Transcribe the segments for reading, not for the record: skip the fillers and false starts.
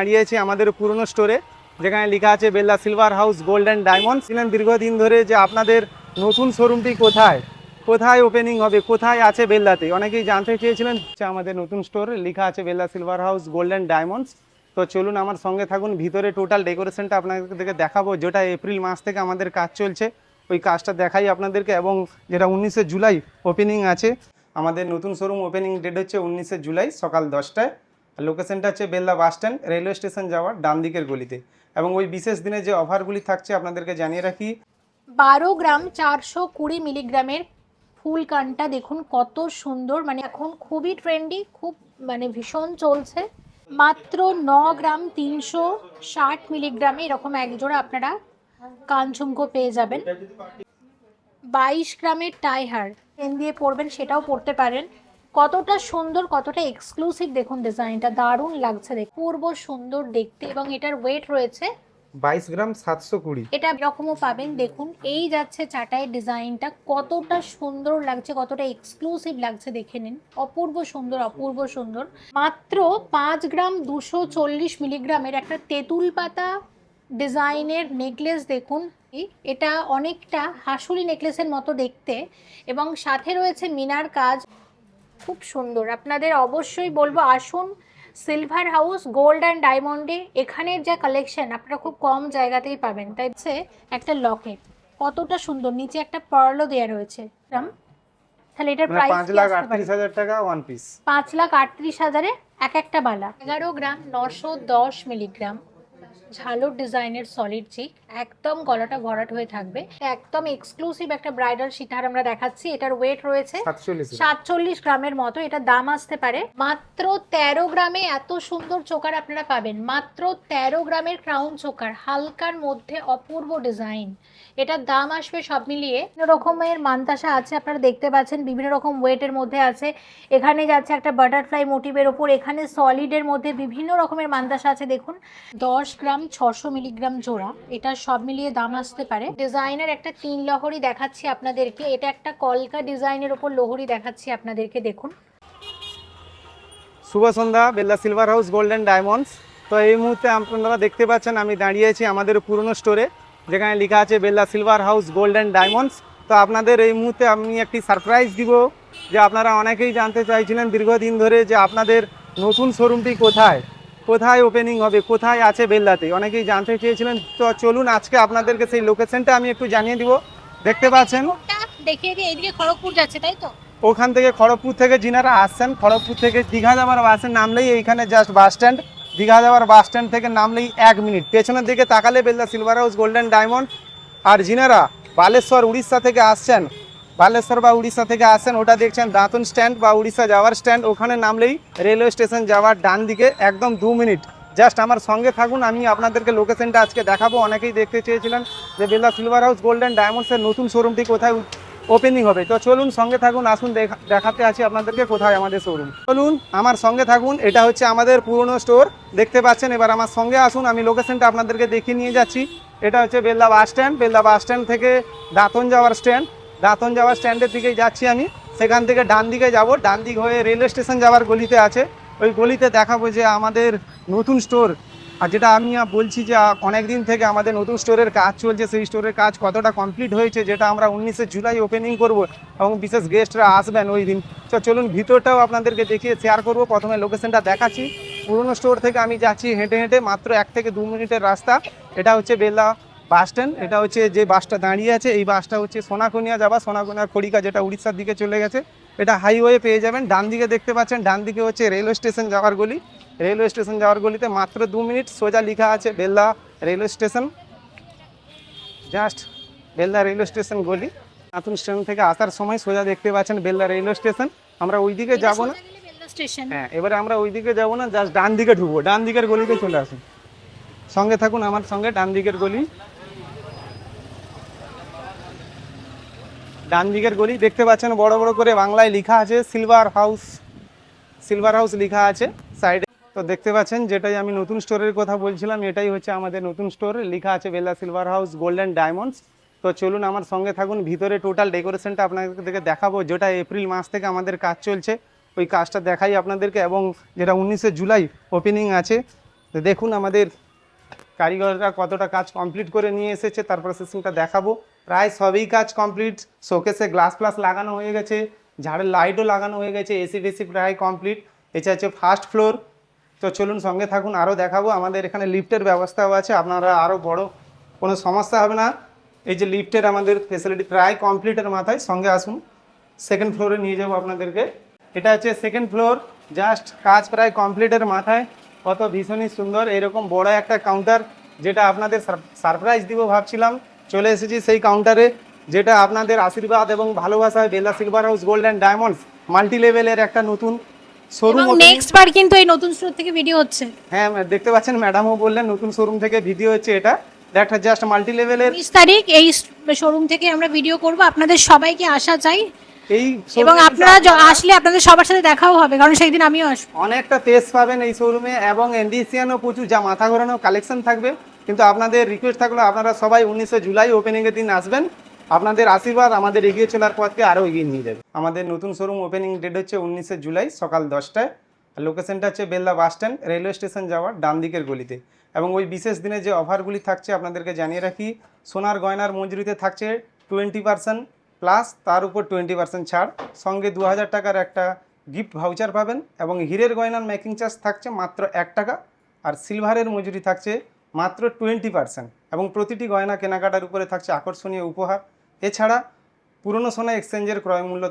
দাঁড়িয়েছি আমাদের পুরনো স্টোরে, যেখানে লেখা আছে Belda silver house gold and diamonds. ছিলেন দীর্ঘদিন ধরে যে আপনাদের নতুন শোরুমটি কোথায় কোথায় ওপেনিং হবে, কোথায় আছে বেল্লাতে, অনেকেই জানতে চেয়েছিলেন। আমাদের নতুন স্টোর লেখা আছে Belda silver house gold and diamonds. তো চলুন আমার সঙ্গে থাকুন, ভিতরে টোটাল ডেকোরেশনটা আপনাদেরকে দেখাবো, যেটা এপ্রিল মাস থেকে আমাদের কাজ চলছে ওই কাজটা দেখাই আপনাদেরকে। এবং যেটা 19শে জুলাই ওপেনিং আছে, আমাদের নতুন শোরুম ওপেনিং ডেট হচ্ছে 19শে জুলাই সকাল 10টায়। লোকেশনটা হচ্ছে বেল্লা বাস স্ট্যান্ড, রেলওয়ে স্টেশন যাওয়ার ডান দিকের গলিতে। এবং ওই বিশেষ দিনে যে অফারগুলি থাকছে আপনাদেরকে জানিয়ে রাখি। 12 গ্রাম 420 মিলিগ্রামের ফুলকানটা দেখুন কত সুন্দর, মানে এখন খুবই ট্রেন্ডি, খুব মানে ভীষণ চলছে। মাত্র 9 গ্রাম 360 মিলিগ্রামে এরকম একজোড়া আপনারা কান ঝুমকো পেয়ে যাবেন। 22 গ্রামের টাইহার পেন দিয়ে পরবেন, সেটাও পরতে পারেন। কতটা সুন্দর, কতটা এক্সক্লুসিভ দেখুন, ডিজাইনটা দারুণ লাগছে, পূর্ব সুন্দর দেখতে। এবং এটার ওয়েট রয়েছে 22 গ্রাম 720। এটা এরকমও পাবেন। দেখুন এই যাচ্ছে চাটাইয়ের ডিজাইনটা, কতটা সুন্দর লাগছে, কতটা এক্সক্লুসিভ লাগছে, দেখে নিন। অপূর্ব সুন্দর, অপূর্ব সুন্দর। মাত্র 5 গ্রাম 240 মিলিগ্রামের একটা তেঁতুল পাতা ডিজাইনের নেকলেস দেখুন। এটা অনেকটা হাসুলি নেকলেসের মতো দেখতে, এবং সাথে রয়েছে মিনার কাজ, খুব সুন্দর। আপনাদের অবশ্যই বলবো আসুন সিলভার হাউস গোল্ড অ্যান্ড ডায়মন্ডে। এখানের যা কালেকশন আপনারা খুব কম জায়গাতেই পাবেন। তাই হচ্ছে একটা লকেট, কতটা সুন্দর, নিচে একটা পার্লও দেওয়া রয়েছে। তাহলে এটার প্রাইস 5,38,000 টাকা ওয়ান পিস। 5,38,000-এ এক একটা বালা। 11 গ্রাম 910 মিলিগ্রাম ঝালর ডিজাইনের সলিড চিক, একদম গলাটা ভরাট হয়ে থাকবে, একদম এক্সক্লুসিভ একটা ব্রাইডাল সীতাহার আমরা দেখাচ্ছি। এটার ওয়েট রয়েছে 47 গ্রামের মতো। এটা দাম আসতে পারে মাত্র 13 গ্রামে। এত সুন্দর চোকার আপনারা পাবেন মাত্র 13 গ্রামের ক্রাউন চোকার, হালকার মধ্যে অপূর্ব ডিজাইন। এটার দাম আসবে সব মিলিয়ে। বিভিন্ন রকমের মানতাসা আছে, আপনারা দেখতে পাচ্ছেন বিভিন্ন রকম ওয়েটের মধ্যে আছে। এখানে যাচ্ছে একটা বাটারফ্লাই মোটিভের ওপর, এখানে সলিডের মধ্যে বিভিন্ন রকমের মানতাসা আছে। দেখুন 10 গ্রাম 600 মিলিগ্রাম জোড়া, এটা সব মিলিয়ে দাম আসতে পারে। ডিজাইনের একটা 3 লহরি দেখাচ্ছি আপনাদেরকে, এটা একটা কলকা ডিজাইনের ওপর লহরি দেখাচ্ছি আপনাদেরকে। দেখুন শুভ সন্ধ্যা, Belda silver house gold and diamonds. তো এই মুহূর্তে আপনারা দেখতে পাচ্ছেন আমি দাঁড়িয়েছি আমাদের পুরনো স্টোরে, যেখানে লেখা আছে Belda silver house gold and diamonds. তো আপনাদের এই মুহূর্তে আমি একটি সারপ্রাইজ দিব, যে আপনারা অনেকেই জানতে চাইছিলেন দীর্ঘদিন ধরে যে আপনাদের নতুন শোরুমটি কোথায় কোথায় ওপেনিং হবে, কোথায় আছে বেল্লাতে, অনেকেই জানতে চেয়েছিলেন। তো চলুন আজকে আপনাদেরকে সেই লোকেশনটা আমি একটু জানিয়ে দিব। দেখতে পাচ্ছেন দেখিয়ে দিয়ে এইদিকে খড়গপুর যাচ্ছে, তাই তো? ওখান থেকে খড়গপুর থেকে যিনারা আসছেন, খড়গপুর থেকে দীঘা যাওয়ার বাসে নামলেই এইখানে জাস্ট বাস স্ট্যান্ড, দীঘা যাওয়ার বাস স্ট্যান্ড থেকে নামলেই 1 মিনিট পেছনের দিকে তাকালে বেল্লা সিলভার হাউস গোল্ডেন ডায়মন্ড। আর যিনারা বালেশ্বর উড়িষ্যা থেকে আসছেন, বালেশ্বর বা উড়িষ্যা থেকে আসছেন, ওটা দেখছেন দাঁতন স্ট্যান্ড বা উড়িষ্যা যাওয়ার স্ট্যান্ড, ওখানে নামলেই রেলওয়ে স্টেশন যাওয়ার ডান দিকে একদম 2 মিনিট। জাস্ট আমার সঙ্গে থাকুন, আমি আপনাদেরকে লোকেশনটা আজকে দেখাবো। অনেকেই দেখতে চেয়েছিলেন যে বেল্লা সিলভার হাউস গোল্ডেন ডায়মন্ডসের নতুন শোরুমটি কোথায় ওপেনিং হবে। তো চলুন সঙ্গে থাকুন, আসুন দেখাতে আছি আপনাদেরকে কোথায় আমাদের শোরুম। চলুন আমার সঙ্গে থাকুন, এটা হচ্ছে আমাদের পুরনো স্টোর দেখতে পাচ্ছেন। এবার আমার সঙ্গে আসুন, আমি লোকেশনটা আপনাদেরকে দেখিয়ে নিয়ে যাচ্ছি। এটা হচ্ছে বেল্লা বাস স্ট্যান্ড, বেল্লা বাস স্ট্যান্ড থেকে দাঁতন যাওয়ার স্ট্যান্ড, দাঁতন যাওয়ার স্ট্যান্ডের দিকেই যাচ্ছি আমি। সেখান থেকে ডান দিকে যাব, ডান দিক হয়ে রেলওয়ে স্টেশন যাওয়ার গলিতে আছে, ওই গলিতে দেখাবো যে আমাদের নতুন স্টোর। আর যেটা আমি বলছি যে অনেক দিন থেকে আমাদের নতুন স্টোরের কাজ চলছে, সেই স্টোরের কাজ কতটা কমপ্লিট হয়েছে, যেটা আমরা 19শে জুলাই ওপেনিং করব এবং বিশেষ গেস্টরা আসবেন ওই দিন। তো চলুন ভিতরটাও আপনাদেরকে দেখিয়ে শেয়ার করব। প্রথমে লোকেশনটা দেখাচ্ছি, পুরনো স্টোর থেকে আমি যাচ্ছি হেঁটে হেঁটে, মাত্র 1 থেকে 2 মিনিটের রাস্তা। এটা হচ্ছে বেল্লা বাস স্ট্যান্ড, এটা হচ্ছে যে বাসটা দাঁড়িয়ে আছে, এই বাসটা হচ্ছে সোনাকনিয়া যাবা, সোনাকনিয়া খড়িকা, যেটা উড়িষ্যার দিকে চলে গেছে। এটা হাইওয়ে পেয়ে যাবেন। ডান দিকে দেখতে পাচ্ছেন, ডান দিকে হচ্ছে রেলওয়ে স্টেশন যাওয়ার গলি, রেলওয়ে স্টেশন যাওয়ার গলিতে মাত্র 2 মিনিট সোজা লেখা আছে Belda railway station, just Belda railway station গলি। নতুন স্টেশন থেকে আসার সময় সোজা দেখতে পাচ্ছেন বেল্লা রেলওয়ে স্টেশন। আমরা ওই দিকে যাবো না, হ্যাঁ এবারে আমরা ওই দিকে যাবো না, জাস্ট ডান দিকে ঢুকবো, ডান দিকের গলিতে চলে আসুন, সঙ্গে থাকুন আমার সঙ্গে। ডান দিকের গলি, ডান দিকের গলি দেখতে পাচ্ছেন, বড় বড় করে বাংলায় লেখা আছে সিলভার হাউস, সিলভার হাউস লেখা আছে সাইডে। তো দেখতে পাচ্ছেন যেটাই আমি নতুন স্টোরের কথা বলছিলাম, এটাই হচ্ছে আমাদের নতুন স্টোর, লেখা আছে Belda silver house gold and diamonds. তো চলুন আমার সঙ্গে থাকুন, ভিতরে টোটাল ডেকোরেশনটা আপনাদেরকে দেখাবো, যেটা এপ্রিল মাস থেকে আমাদের কাজ চলছে ওই কাজটা দেখাই আপনাদেরকে। এবং যেটা 19শে জুলাই ওপেনিং আছে, তো দেখুন আমাদের কারিগররা কতটা কাজ কমপ্লিট করে নিয়ে এসেছে, তার প্রসেসিংটা দেখাবো। প্রায় সবই কাজ কমপ্লিট, শোকেসে গ্লাস প্লাস লাগানো হয়ে গেছে, ঝাড়ের লাইটও লাগানো হয়ে গেছে, এসি ফেসি প্রায় কমপ্লিট। এটা হচ্ছে ফার্স্ট ফ্লোর। তো চলুন সঙ্গে থাকুন, আরও দেখাবো। আমাদের এখানে লিফটের ব্যবস্থাও আছে, আপনারা আরও বড় কোনো সমস্যা হবে না। এই যে লিফটের আমাদের ফেসিলিটি প্রায় কমপ্লিটের মাথায়, সঙ্গে আসুন সেকেন্ড ফ্লোরে নিয়ে যাবো আপনাদেরকে। এটা হচ্ছে সেকেন্ড ফ্লোর, জাস্ট কাজ প্রায় কমপ্লিটের মাথায়। কত ভীষণই সুন্দর এরকম বড় একটা কাউন্টার, যেটা আপনাদের সারপ্রাইজ দিব ভাবছিলাম। চলে এসেছি সেই কাউন্টারে, যেটা আপনাদের আশীর্বাদ এবং ভালোবাসায় Belda silver house gold and diamonds multi লেভেলের একটা নতুন শোরুম। নেক্সট বার কিন্তু এই নতুন স্টোর থেকে ভিডিও হচ্ছে। হ্যাঁ দেখতে পাচ্ছেন, ম্যাডামও বললেন নতুন শোরুম থেকে ভিডিও হচ্ছে। এটা একটা জাস্ট মাল্টি লেভেলের 20 তারিখ এই শোরুম থেকে আমরা ভিডিও করব, আপনাদের সবাইকে আসা চাই এই এবং আপনারা আসলে আপনাদের সবার সাথে দেখাও হবে, কারণ সেই দিন আমিও আসবো। অনেকটা পেস পাবেন এই শোরুমে এবং এনডিসিয়ানও প্রচুর যা মাথা ঘোরানো কালেকশন থাকবে। কিন্তু আপনাদের রিকোয়েস্ট থাকলো আপনারা সবাই 19 জুলাই ওপেনিংয়ের দিন আসবেন। আপনাদের আশীর্বাদ আমাদের এগিয়ে চলার পথকে আরও এগিয়ে নিয়ে যাবে। আমাদের নতুন শোরুম ওপেনিং ডেট হচ্ছে 19 জুলাই সকাল 10টায়। লোকেশনটা হচ্ছে Belda bus stand, railway station যাওয়ার ডান দিকের গলিতে। এবং ওই বিশেষ দিনে যে অফারগুলি থাকছে আপনাদেরকে জানিয়ে রাখি। সোনার গয়নার মজুরিতে থাকছে 20% প্লাস, তার উপর 20% ছাড়, সঙ্গে 2000 টাকার একটা গিফট ভাউচার পাবেন। এবং হীরের গয়নার মেকিং চার্জ থাকছে মাত্র 1 টাকা, আর সিলভারের মজুরি থাকছে মাত্র 20%। এবং প্রতিটি গয়না কেনাকাটার উপরে থাকছে আকর্ষণীয় উপহার। এছাড়া পুরনো সোনা এক্সচেঞ্জের ক্রয় মূল্য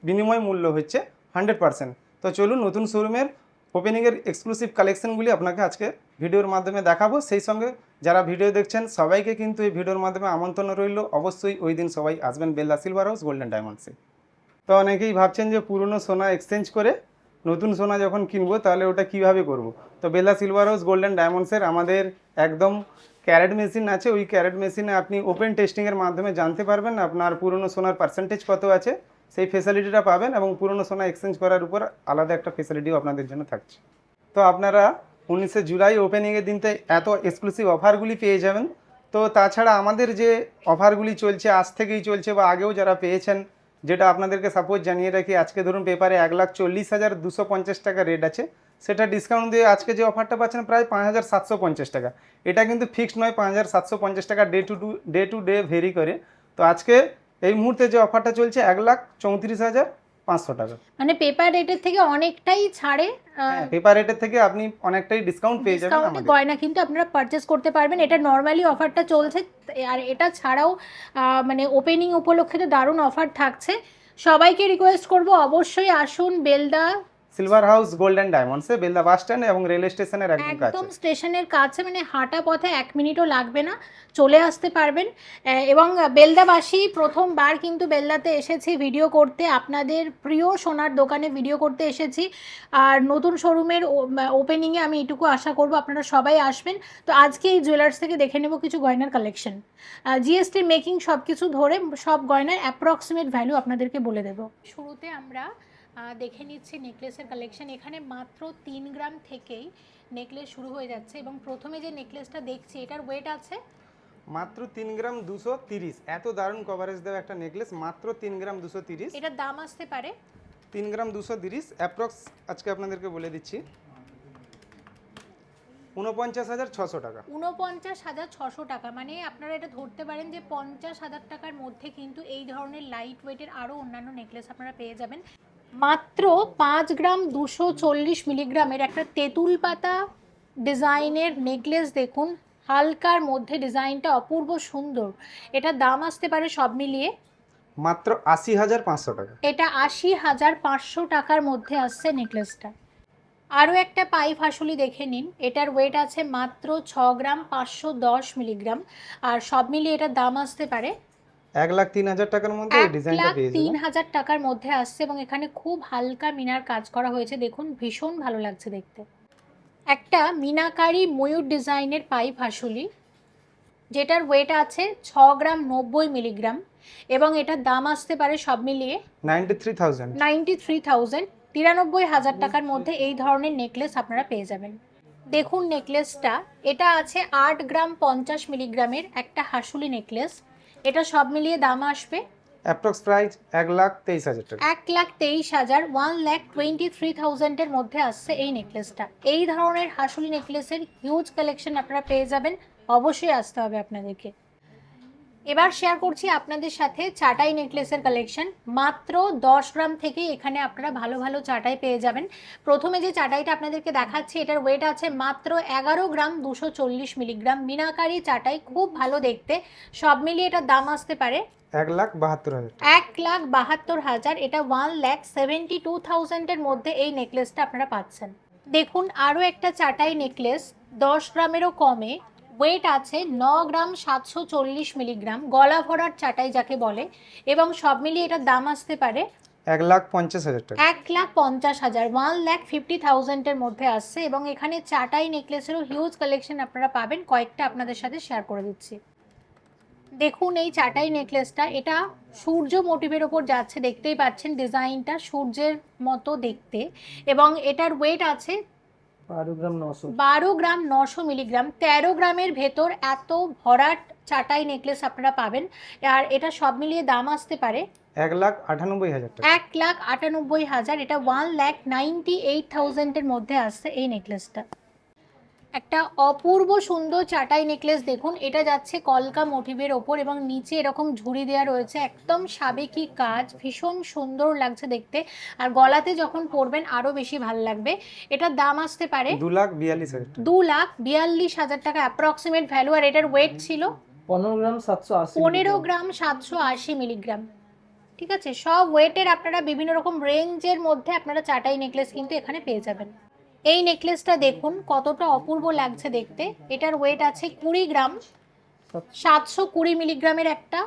বিনিময় মূল্য হচ্ছে 100%। তো চলুন নতুন শোরুমের ওপেনিংয়ের এক্সক্লুসিভ কালেকশনগুলি আপনাকে আজকে ভিডিওর মাধ্যমে দেখাবো। সেই সঙ্গে যারা ভিডিও দেখছেন সবাইকে কিন্তু এই ভিডিওর মাধ্যমে আমন্ত্রণ রইল, অবশ্যই ওই দিন সবাই আসবেন বেলদা সিলভার হাউস গোল্ডেন ডায়মন্ডসে। তো অনেকেই ভাবছেন যে পুরনো সোনা এক্সচেঞ্জ করে নতুন সোনা যখন কিনবো তাহলে ওটা কিভাবে করব। তো বেলদা সিলভার হাউস গোল্ডেন ডায়মন্ডসের আমাদের একদম ক্যারেট মেশিন আছে। ওই ক্যারেট মেশিনে আপনি ওপেন টেস্টিংয়ের মাধ্যমে জানতে পারবেন আপনার পুরনো সোনার পার্সেন্টেজ কত আছে, সেই ফেসিলিটিটা পাবেন। এবং পুরনো সোনা এক্সচেঞ্জ করার উপর আলাদা একটা ফেসিলিটিও আপনাদের জন্য থাকছে। তো আপনারা 19 জুলাই ওপেনিংয়ের দিনতে এত এক্সক্লুসিভ অফারগুলি পেয়ে যাবেন। তো তাছাড়া আমাদের যে অফারগুলি চলছে, আজ থেকেই চলছে বা আগেও যারা পেয়েছেন, যেটা আপনাদেরকে সাপোজ জানিয়ে রাখি, আজকে ধরুন পেপারে 1,40,250 টাকা রেট আছে, সেটা ডিসকাউন্ট দিয়ে আজকে যে অফারটা পাচ্ছেন প্রায় 5,750 টাকা। এটা কিন্তু ফিক্সড নয়, 5,750 টাকা ডে টু ডে ভেরি করে। তো আজকে এই মুহূর্তে যে অফারটা চলছে 1,34,500 টাকা, মানে পেপার রেটের থেকে অনেকটাই ছাড়ে। পেপার রেটের থেকে আপনি অনেকটাই ডিসকাউন্ট পেয়ে যাবেন। আমাদের গয়না কিন্তু আপনারা পারচেস করতে পারবেন। এটা নর্মালি অফারটা চলছে, আর এটা ছাড়াও মানে ওপেনিং উপলক্ষে তো দারুণ অফার থাকছে। সবাইকে রিকোয়েস্ট করব অবশ্যই আসুন বেলদা সিলভার হাউস গোল্ডেন ডায়মন্ডসে, বেলদা বাস স্ট্যান্ড এবং রেলওয়ে স্টেশনের একদম স্টেশনের কাছে, মানে হাঁটা পথে 1 মিনিটও লাগবে না, চলে আসতে পারবেন। এবং বেলদাবাসী প্রথমবার কিন্তু বেলদাতে এসেছি ভিডিও করতে, আপনাদের প্রিয় সোনার দোকানে ভিডিও করতে এসেছি। আর নতুন শোরুমের ওপেনিংয়ে আমি এটুকু আশা করব আপনারা সবাই আসবেন। তো আজকে এই জুয়েলার্স থেকে দেখে নেব কিছু গয়নার কালেকশন, জিএসটি মেকিং সব কিছু ধরে সব গয়নার অ্যাপ্রক্সিমেট ভ্যালু আপনাদেরকে বলে দেব। শুরুতে আমরা দেখে নিচ্ছি নেকলেসের কালেকশন। এখানে মাত্র 3 গ্রাম থেকেই নেকলেস শুরু হয়ে যাচ্ছে। এবং প্রথমে যে নেকলেসটা দেখছি এটার ওয়েট আছে মাত্র 3 গ্রাম 230। এত দারুণ কভারেজ দেওয়া একটা নেকলেস, মাত্র 3 গ্রাম 230। এটার দাম আসতে পারে 3 গ্রাম 230 অ্যাপ্রক্স আজকে আপনাদেরকে বলে দিচ্ছি 49,600 টাকা। 49,600 টাকা। মানে আপনারা এটা ধরতে পারেন যে 50,000 টাকার মধ্যে কিন্তু এই ধরনের লাইট ওয়েটের আরও অন্যান্য নেকলেস আপনারা পেয়ে যাবেন। মাত্র 5 গ্রাম 240 মিলিগ্রামের একটা তেঁতুল পাতা ডিজাইনের নেকলেস দেখুন, হালকার মধ্যে ডিজাইনটা অপূর্ব সুন্দর। এটার দাম আসতে পারে সব মিলিয়ে মাত্র 80,500 টাকা। এটা 80,500 টাকার মধ্যে আসছে নেকলেসটা। আরও একটা পাইপ হাসুলি দেখে নিন, এটার ওয়েট আছে মাত্র 6 গ্রাম 510 মিলিগ্রাম। আর সব মিলিয়ে এটার দাম আসতে পারে 1,03,000 টাকার মধ্যে এই ডিজাইনটা পেয়ে যাবেন। 1,03,000 টাকার মধ্যে আসছে। এবং এখানে খুব হালকা মিনার কাজ করা হয়েছে, দেখুন ভীষণ ভালো লাগছে দেখতে। একটা মিনাকারি ময়ূর ডিজাইনের পাইপ হাসুলি, যেটার ওয়েট আছে 6 গ্রাম 90 মিলিগ্রাম। এবং এটার দাম আসতে পারে সব মিলিয়ে 93,000। 93,000 টাকার মধ্যে এই ধরনের নেকলেস আপনারা পেয়ে যাবেন। দেখুন নেকলেসটা, এটা আছে 8 গ্রাম 50 মিলিগ্রামের একটা হাসুলি নেকলেস। এটা সব মিলিয়ে দাম আসবে অ্যাপ্রক্স প্রাইস 1,23,000 টাকা। 1,23,000, 1,23,000 এর মধ্যে আসছে এই নেকলেসটা। এই ধরনের হাসুলি নেকলেসের হিউজ কালেকশন আপনারা পেয়ে যাবেন, অবশ্যই আসতে হবে আপনাদেরকে। এবার শেয়ার করছি আপনাদের সাথে চাটাই নেকলেসের কালেকশন। মাত্র 10 গ্রাম থেকে এখানে আপনারা ভালো ভালো চাটাই পেয়ে যাবেন। প্রথমে যে চাটাইটা আপনাদেরকে দেখাচ্ছি, এটার ওয়েট আছে মাত্র 11 গ্রাম 240 মিলিগ্রাম। মিনাকারি চাটাই, খুব ভালো দেখতে। সব মিলিয়ে এটার দাম আসতে পারে 1,72,000 টাকা। 1,72,000। এটা 1,72,000 এর মধ্যে এই নেকলেসটা আপনারা পাচ্ছেন। দেখুন আরও একটা চাটাই নেকলেস, 10 গ্রামেরও কমে, ওয়েট আছে 9 গ্রাম 740 মিলিগ্রাম, গলা ভরার চাটাই যাকে বলে, এবং সব মিলিয়ে এটার দাম আসতে পারে 1,50,000 টাকা। 1,50,000, 1,50,000 এর মধ্যে আসছে। এবং এখানে চাটাই নেকলেসেরও হিউজ কালেকশন আপনারা পাবেন, কয়েকটা আপনাদের সাথে শেয়ার করে দিচ্ছি। দেখুন এই চাটাই নেকলেসটা, এটা সূর্য মোটিভের ওপর যাচ্ছে, দেখতেই পাচ্ছেন ডিজাইনটা সূর্যের মতো দেখতে। এবং এটার ওয়েট আছে 12 গ্রাম 900 মিলিগ্রাম। 13 গ্রামের ভেতর এত ভরাট চাটাই নেকলেস আপনারা পাবেন। আর এটা সব মিলিয়ে দাম আসতে পারে 1,98,000 টাকা। 1,98,000। এটা 1,98,000 এর মধ্যে আসছে এই নেকলেসটা। একটা অপূর্ব সুন্দর চাটাই নেকলেস দেখুন, এটা যাচ্ছে কলকা মোটিভের ওপর এবং নিচে এরকম ঝুড়ি দেওয়া রয়েছে, একদম সাবেকি কাজ, ভীষণ সুন্দর লাগছে দেখতে। আর গলাতে যখন পরবেন আরও বেশি ভালো লাগবে। এটার দাম আসতে পারে 2,42,000 টাকা। 2,42,000 টাকা অ্যাপ্রক্সিমেট ভ্যালু। আর এটার ওয়েট ছিল 15 গ্রাম 780 মিলিগ্রাম। ঠিক আছে, সব ওয়েটের আপনারা বিভিন্ন রকম রেঞ্জের মধ্যে আপনারা চাটাই নেকলেস কিন্তু এখানে পেয়ে যাবেন। এই নেকলেসটা দেখুন কতটা অপূর্ব লাগছে দেখতে। এটার ওয়েট আছে 20 গ্রাম 720 মিলিগ্রামের একটা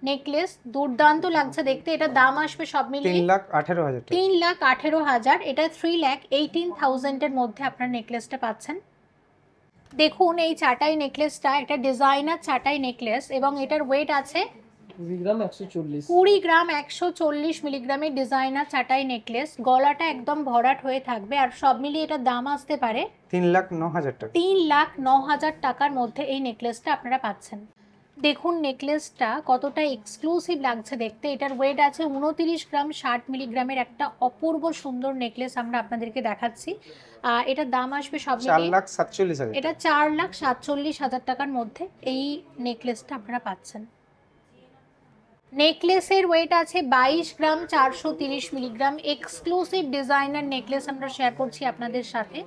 নেকলেস, দুর্দান্ত লাগছে দেখতে। এটার দাম আসবে সব মিলিয়ে 3,18,000 টাকা। 3,18,000। এটা 3,18,000 এর মধ্যে আপনার নেকলেসটা পাচ্ছেন। দেখুন এই চাটাই নেকলেসটা একটা ডিজাইনার চাটাই নেকলেস এবং এটার ওয়েট আছে 20 গ্রাম 140 মিলিগ্রামের ডিজাইনার চাটাই নেকলেস। গলাটা একদম ভরাট হয়ে থাকবে আর সব মিলিয়ে এটার দাম আসতে পারে 3,09,000 টাকা। 3,09,000 টাকার মধ্যে এই নেকলেসটা আপনারা পাচ্ছেন। দেখুন নেকলেসটা কতটা এক্সক্লুসিভ লাগছে দেখতে। এটার ওয়েট আছে 29 গ্রাম 60 মিলিগ্রামের একটা অপূর্ব সুন্দর নেকলেস আমরা আপনাদেরকে দেখাচ্ছি। এটার দাম আসবে সব মিলিয়ে 4,47,000 এটা 4,47,000 টাকার মধ্যে এই নেকলেসটা আপনারা পাচ্ছেন। নেকলেসের ওয়েট আছে 22 গ্রাম 430 মিলিগ্রাম। এক্সক্লুসিভ ডিজাইনার নেকলেস আমরা শেয়ার করছি আপনাদের সাথে।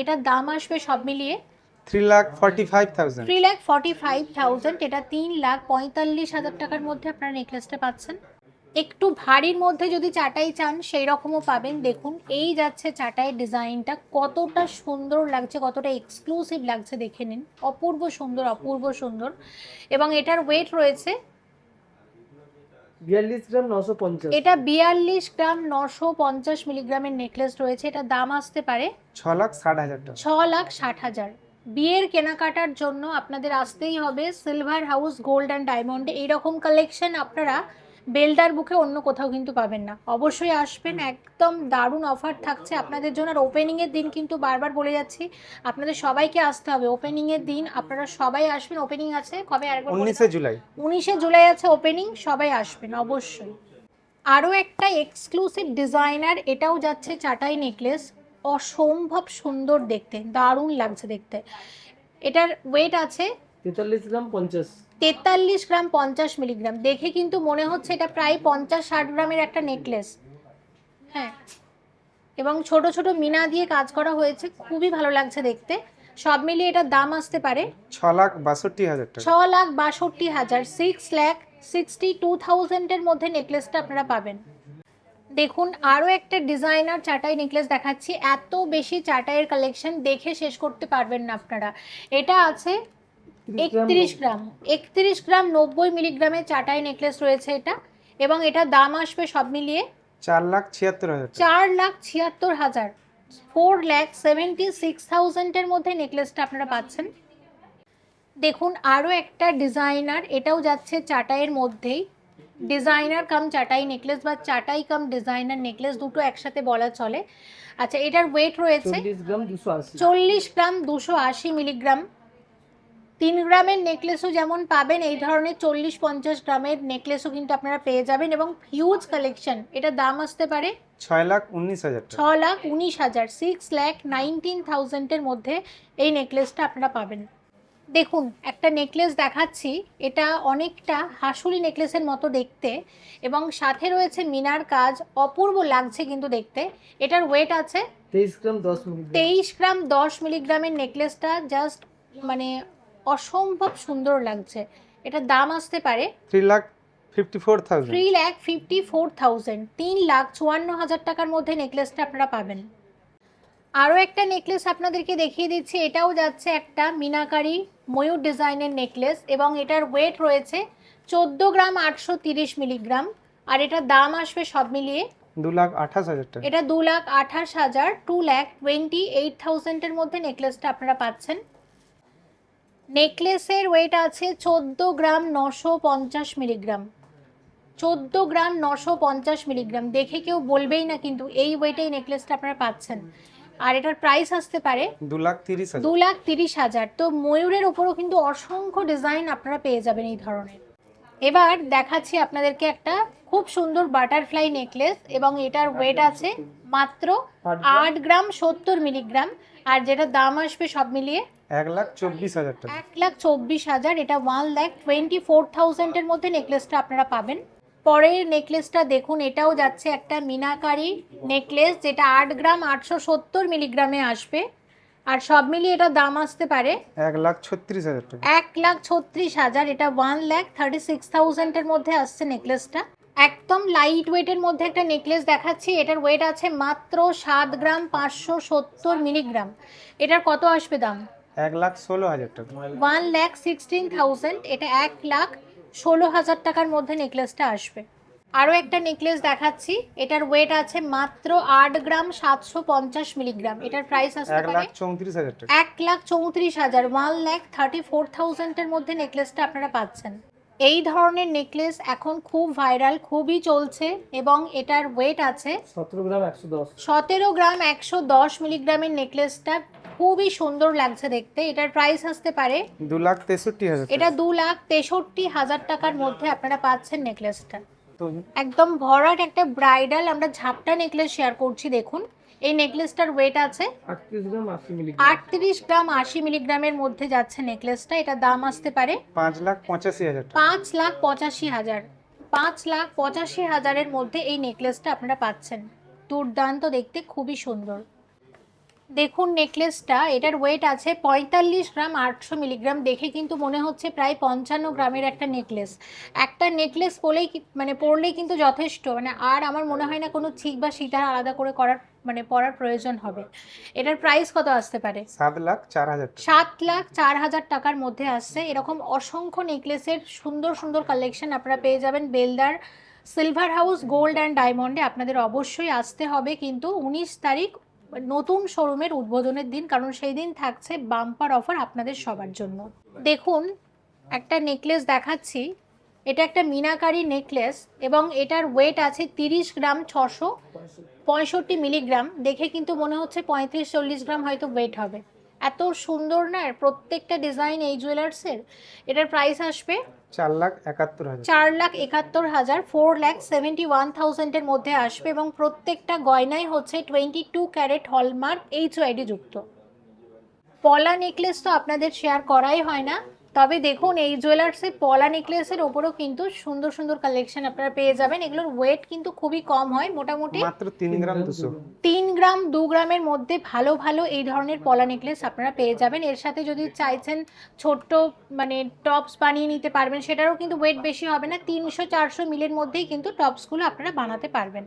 এটার দাম আসবে সব মিলিয়ে 3,45,000। 3,45,000। এটা 3,45,000 টাকার মধ্যে আপনারা নেকলেসটা পাচ্ছেন। একটু ভারীর মধ্যে যদি চাটাই চান সেই রকমও পাবেন। দেখুন এই যাচ্ছে চাটাইয়ের ডিজাইনটা, কতটা সুন্দর লাগছে, কতটা এক্সক্লুসিভ লাগছে দেখে নিন। অপূর্ব সুন্দর, অপূর্ব সুন্দর। এবং এটার ওয়েট রয়েছে 42 গ্রাম 950। এটা 42 গ্রাম 950 মিলিগ্রামের নেকলেস রয়েছে। এটা দাম আসতে পারে 6,60,000 টাকা। 6,60,000। বিয়ের কেনাকাটার জন্য আপনাদের আসতেই হবে সিলভার হাউস গোল্ড অ্যান্ড ডায়মন্ডে। এইরকম কালেকশন আপনারা বেলদার বুকে অন্য কোথাও কিন্তু পাবেন না। অবশ্যই আসবেন, একদম দারুণ অফার থাকছে আপনাদের জন্য। আর ওপেনিংয়ের দিন কিন্তু বারবার বলে যাচ্ছি আপনাদের সবাইকে আসতে হবে ওপেনিংয়ের দিন। আপনারা সবাই আসবেন। ওপেনিং আছে কবে আরেকবার? 19শে জুলাই। 19শে জুলাই আছে ওপেনিং, সবাই আসবেন অবশ্যই। আরও একটা এক্সক্লুসিভ ডিজাইনার, এটাও যাচ্ছে চাটাই নেকলেস, অসম্ভব সুন্দর দেখতে, দারুণ লাগছে দেখতে। এটার ওয়েট আছে 43 গ্রাম 50। 43 গ্রাম 50 মিলিগ্রাম। দেখে কিন্তু মনে হচ্ছে এটা প্রায় 50-60 গ্রামের একটা নেকলেস। হ্যাঁ, এবং ছোট ছোট মিনা দিয়ে কাজ করা হয়েছে, খুবই ভালো লাগছে দেখতে। সব মিলিয়ে এটার দাম আসতে পারে 6,62,000 টাকা। 6,62,000, 6,62,000 এর মধ্যে নেকলেসটা আপনারা পাবেন। দেখুন আরও একটা ডিজাইনার চাটাই নেকলেস দেখাচ্ছি। এত বেশি চাটাইয়ের কালেকশন দেখে শেষ করতে পারবেন না আপনারা। এটা আছে 31 গ্রাম 90 মিলিগ্রামের চাটাই নেকলেস রয়েছে এটা। এবং এটার দাম আসবে সব মিলিয়ে 4,76,000 টাকা। 4,76,000, 4,76,000 এর মধ্যে নেকলেসটা আপনারা পাচ্ছেন। দেখুন আরও একটা ডিজাইনার, এটাও যাচ্ছে চাটাইয়ের মধ্যেই। ডিজাইনার কাম চাটাই নেকলেস বা চাটাই কাম ডিজাইনার নেকলেস, দুটো একসাথে বলা চলে। আচ্ছা, এটার ওয়েট রয়েছে 40 গ্রাম 280। 40 গ্রাম 280 মিলিগ্রাম। 3 গ্রামের নেকলেসও যেমন পাবেন, এই ধরনের 40-50 গ্রামের নেকলেসও কিন্তু আপনারা পেয়ে যাবেন এবং হিউজ কালেকশন। এটার দাম আসতে পারে 6,19,000 টাকা। 6,19,000, 6,19,000-এর মধ্যে এই নেকলেসটা আপনারা পাবেন। দেখুন একটা নেকলেস দেখাচ্ছি, এটা অনেকটা হাসুলি নেকলেসের মতো দেখতে এবং সাথে রয়েছে মিনার কাজ, অপূর্ব লাগছে কিন্তু দেখতে। এটার ওয়েট আছে 23 গ্রাম 10 মিলিগ্রাম। 23 গ্রাম 10 মিলিগ্রামের নেকলেসটা জাস্ট মানে অসম্ভব সুন্দর লাগছে। এটার দাম আসতে পারে 3,54,000। 3,54,000, 3,54,000 টাকার মধ্যে নেকলেসটা আপনারা পাবেন। আরও একটা নেকলেস আপনাদেরকে দেখিয়ে দিচ্ছি, এটাও যাচ্ছে একটা মিনাকারি ময়ূর ডিজাইনের নেকলেস এবং এটার ওয়েট রয়েছে 14 গ্রাম 830 মিলিগ্রাম আর এটার দাম আসবে সব মিলিয়ে 2,28,000 টাকা। এটা 2,28,000, 2,28,000-এর মধ্যে নেকলেসটা আপনারা পাচ্ছেন। নেকলেসের ওয়েট আছে 14 গ্রাম 950 মিলিগ্রাম। 14 গ্রাম 950 মিলিগ্রাম, দেখে কেউ বলবেই না কিন্তু এই ওয়েটে এই নেকলেসটা আপনারা পাচ্ছেন। আর এটার প্রাইস আসতে পারে 2,30,000। 2,30,000। তো ময়ূরের ওপরও কিন্তু অসংখ্য ডিজাইন আপনারা পেয়ে যাবেন এই ধরনের। এবার দেখাচ্ছি আপনাদেরকে একটা খুব সুন্দর বাটারফ্লাই নেকলেস এবং এটার ওয়েট আছে মাত্র 8 গ্রাম 70 মিলিগ্রাম আর যেটা দাম আসবে সব মিলিয়ে 1,24,000 টাকা। 1,24,000। এটা 1,24,000-এর মধ্যে নেকলেসটা আপনারা পাবেন। পরের নেকলেসটা দেখুন, এটাও যাচ্ছে একটা মিনাকারি নেকলেস যেটা 8 গ্রাম 870 মিলিগ্রামে আসবে আর সব মিলিয়ে এটা দাম আসতে পারে 1,36,000 টাকা। 1,36,000। এটা 1,36,000-এর মধ্যে আসছে নেকলেসটা। একদম লাইট ওয়েটের মধ্যে একটা নেকলেস দেখাচ্ছি, এটার ওয়েট আছে মাত্র 7 গ্রাম 570 মিলিগ্রাম। এটার কত আসবে দাম? 1,16,000 টাকা। 1,16,000। এটা 1,16,000 টাকার মধ্যে নেকলেসটা আসবে। আরও একটা নেকলেস দেখাচ্ছি, এটার ওয়েট আছে মাত্র 8 গ্রাম 750 মিলিগ্রাম। এটার প্রাইস আসতে পারে 1,34,000 টাকা। 1,34,000, 1,34,000-এর মধ্যে নেকলেসটা আপনারা পাচ্ছেন। এই ধরনের নেকলেস এখন খুব ভাইরাল, খুবই চলছে এবং এটার ওয়েট আছে 17 গ্রাম 110। 17 গ্রাম 110 মিলিগ্রামের নেকলেসটা খুবই সুন্দর লাগছে দেখতে। এটার প্রাইস আসতে পারে 2,63,000 এটা টাকা। 2,63,000 টাকার মধ্যে আপনারা পাচ্ছেন নেকলেসটা। তো একদম ভরাট একটা ব্রাইডাল আমরা ঝাপটা নেকলেস শেয়ার করছি। দেখুন এই নেকলেসটার ওয়েট আছে 38 গ্রাম 80 মিলিগ্রাম। 38 গ্রাম 80 মিলিগ্রামের মধ্যে যাচ্ছে নেকলেসটা। এটা দাম আসতে পারে 5,85,000 টাকা। 5,85,000। 5,85,000-এর মধ্যে এই নেকলেসটা আপনারা পাচ্ছেন। দুর্দান্ত দেখতে, খুবই সুন্দর। দেখুন নেকলেসটা, এটার ওয়েট আছে 45 গ্রাম 800 মিলিগ্রাম। দেখে কিন্তু মনে হচ্ছে প্রায় 55 গ্রামের একটা নেকলেস। একটা নেকলেস পরলেই পরলেই কিন্তু যথেষ্ট, আর আমার মনে হয় না কোনো চিক বা সীতার আলাদা করে পরার প্রয়োজন হবে। এটার প্রাইস কত আসতে পারে? 7,04,000 টাকা। 7,04,000 টাকার মধ্যে আসছে। এরকম অসংখ্য নেকলেসের সুন্দর সুন্দর কালেকশন আপনারা পেয়ে যাবেন বেলদার সিলভার হাউস গোল্ড অ্যান্ড ডায়মন্ডে। আপনাদের অবশ্যই আসতে হবে কিন্তু 19 তারিখ নতুন শোরুমের উদ্বোধনের দিন, কারণ সেই দিন থাকছে বাম্পার অফার আপনাদের সবার জন্য। দেখুন একটা নেকলেস দেখাচ্ছি, এটা একটা মিনাকারি নেকলেস এবং এটার ওয়েট আছে 30 গ্রাম 665 মিলিগ্রাম। দেখে কিন্তু মনে হচ্ছে 35-40 গ্রাম হয়তো ওয়েট হবে। এত সুন্দর না প্রত্যেকটা ডিজাইন এই জুয়েলার্সের। এটার প্রাইস আসবে 4,71,000। 4,71,000, 4,71,000-এর মধ্যে আসবে এবং প্রত্যেকটা গয়নাই হচ্ছে 22 ক্যারেট হলমার্ক HOID যুক্ত। পলা নেকলেস তো আপনাদের শেয়ার করাই হয় না, তবে দেখুন এই জুয়েলার্সের পলা নেকলেসের ওপরও কিন্তু সুন্দর সুন্দর কালেকশন আপনারা পেয়ে যাবেন। এগুলোর ওয়েট কিন্তু খুবই কম হয়, মোটামুটি মাত্র 3 গ্রাম 200। 3 গ্রাম 2 গ্রামের মধ্যে ভালো ভালো এই ধরনের পলা নেকলেস আপনারা পেয়ে যাবেন। এর সাথে যদি চাইছেন ছোট্ট টপস বানিয়ে নিতে পারবেন, সেটারও কিন্তু ওয়েট বেশি হবে না, 300-400 মিলের মধ্যেই কিন্তু টপসগুলো আপনারা বানাতে পারবেন।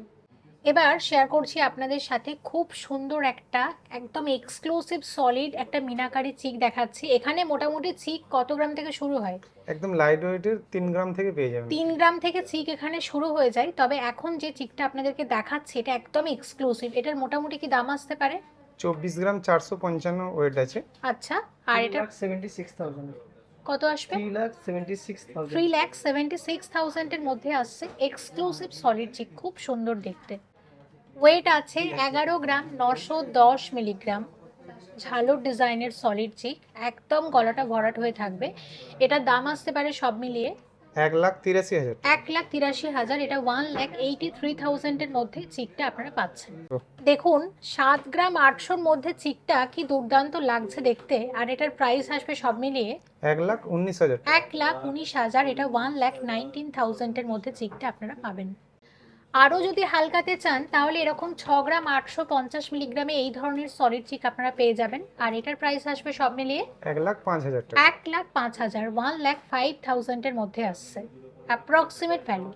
এবার শেয়ার করছি আপনাদের সাথে খুব সুন্দর একটা একদম এক্সক্লুসিভ সলিড একটা মিনাকারি চিক দেখাচ্ছি। এখানে মোটামুটি চিক কত গ্রাম থেকে শুরু হয়? একদম লাইট ওয়েটের 3 গ্রাম থেকে পেয়ে যাবেন। 3 গ্রাম থেকে চিক এখানে শুরু হয়ে যায়। তবে এখন যে চিকটা আপনাদেরকে দেখাচ্ছি এটা একদম এক্সক্লুসিভ। এটার মোটামুটি কি দাম আসতে পারে? 24 গ্রাম 455 ওয়েট আছে। আচ্ছা, আর এটা 3,76,000। কত আসবে? 3,76,000। 3,76,000-এর মধ্যে আসছে এক্সক্লুসিভ সলিড চিক, খুব সুন্দর দেখতে। ওয়েট আছে 11 গ্রাম 910 মিলিগ্রাম। ঝালোর ডিজাইনের সলিড চিক, একদম গলাটা ভরাট হয়ে থাকবে। এটার দাম আসতে পারে সব মিলিয়ে 1,83,000। 1,83,000। এটা 1,83,000 এর মধ্যে চিকটা আপনারা পাচ্ছেন। দেখুন 7 গ্রাম 800-র মধ্যে চিকটা কি দুর্দান্ত লাগছে দেখতে। আর এটার প্রাইস আসবে সব মিলিয়ে 1,19,000। 1,19,000। এটা 1,19,000 এর মধ্যে চিকটা আপনারা পাবেন। আরও যদি হালকাতে চান তাহলে এরকম 6 গ্রাম 850 মিলিগ্রামে এই ধরনের সলিড চিক আপনারা পেয়ে যাবেন। আর এটার প্রাইস আসবে সব মিলিয়ে 1,05,000 টাকা। 1,05,000, 1,05,000 এর মধ্যে আসছে অ্যাপ্রক্সিমেট ভ্যালু।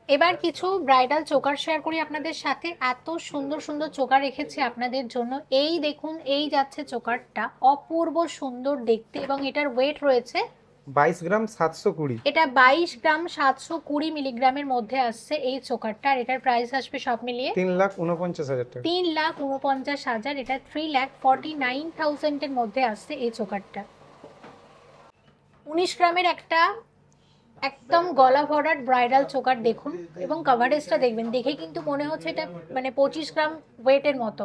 এবার কিছু ব্রাইডাল চোকার শেয়ার করি আপনাদের সাথে। এত সুন্দর সুন্দর চোকার রেখেছি আপনাদের জন্য। এই দেখুন, এই যাচ্ছে চোকারটা, অপূর্ব সুন্দর দেখতে এবং এটার ওয়েট রয়েছে 22 গ্রাম 720। এটা 22 গ্রাম 720 মিলিগ্রামের মধ্যে আসছে এই চোকারটা। আর এটার প্রাইস আসবে সব মিলিয়ে 3,49,000 টাকা। 3,49,000। এটা 3,49,000 এর মধ্যে আসছে এই চোকারটা। 19 গ্রামের একটা একদম গলা ভরাট ব্রাইডাল চোকার দেখুন এবং কভারেজটা দেখবেন, দেখে কিন্তু মনে হচ্ছে এটা মানে 25 গ্রাম ওয়েটের মতো।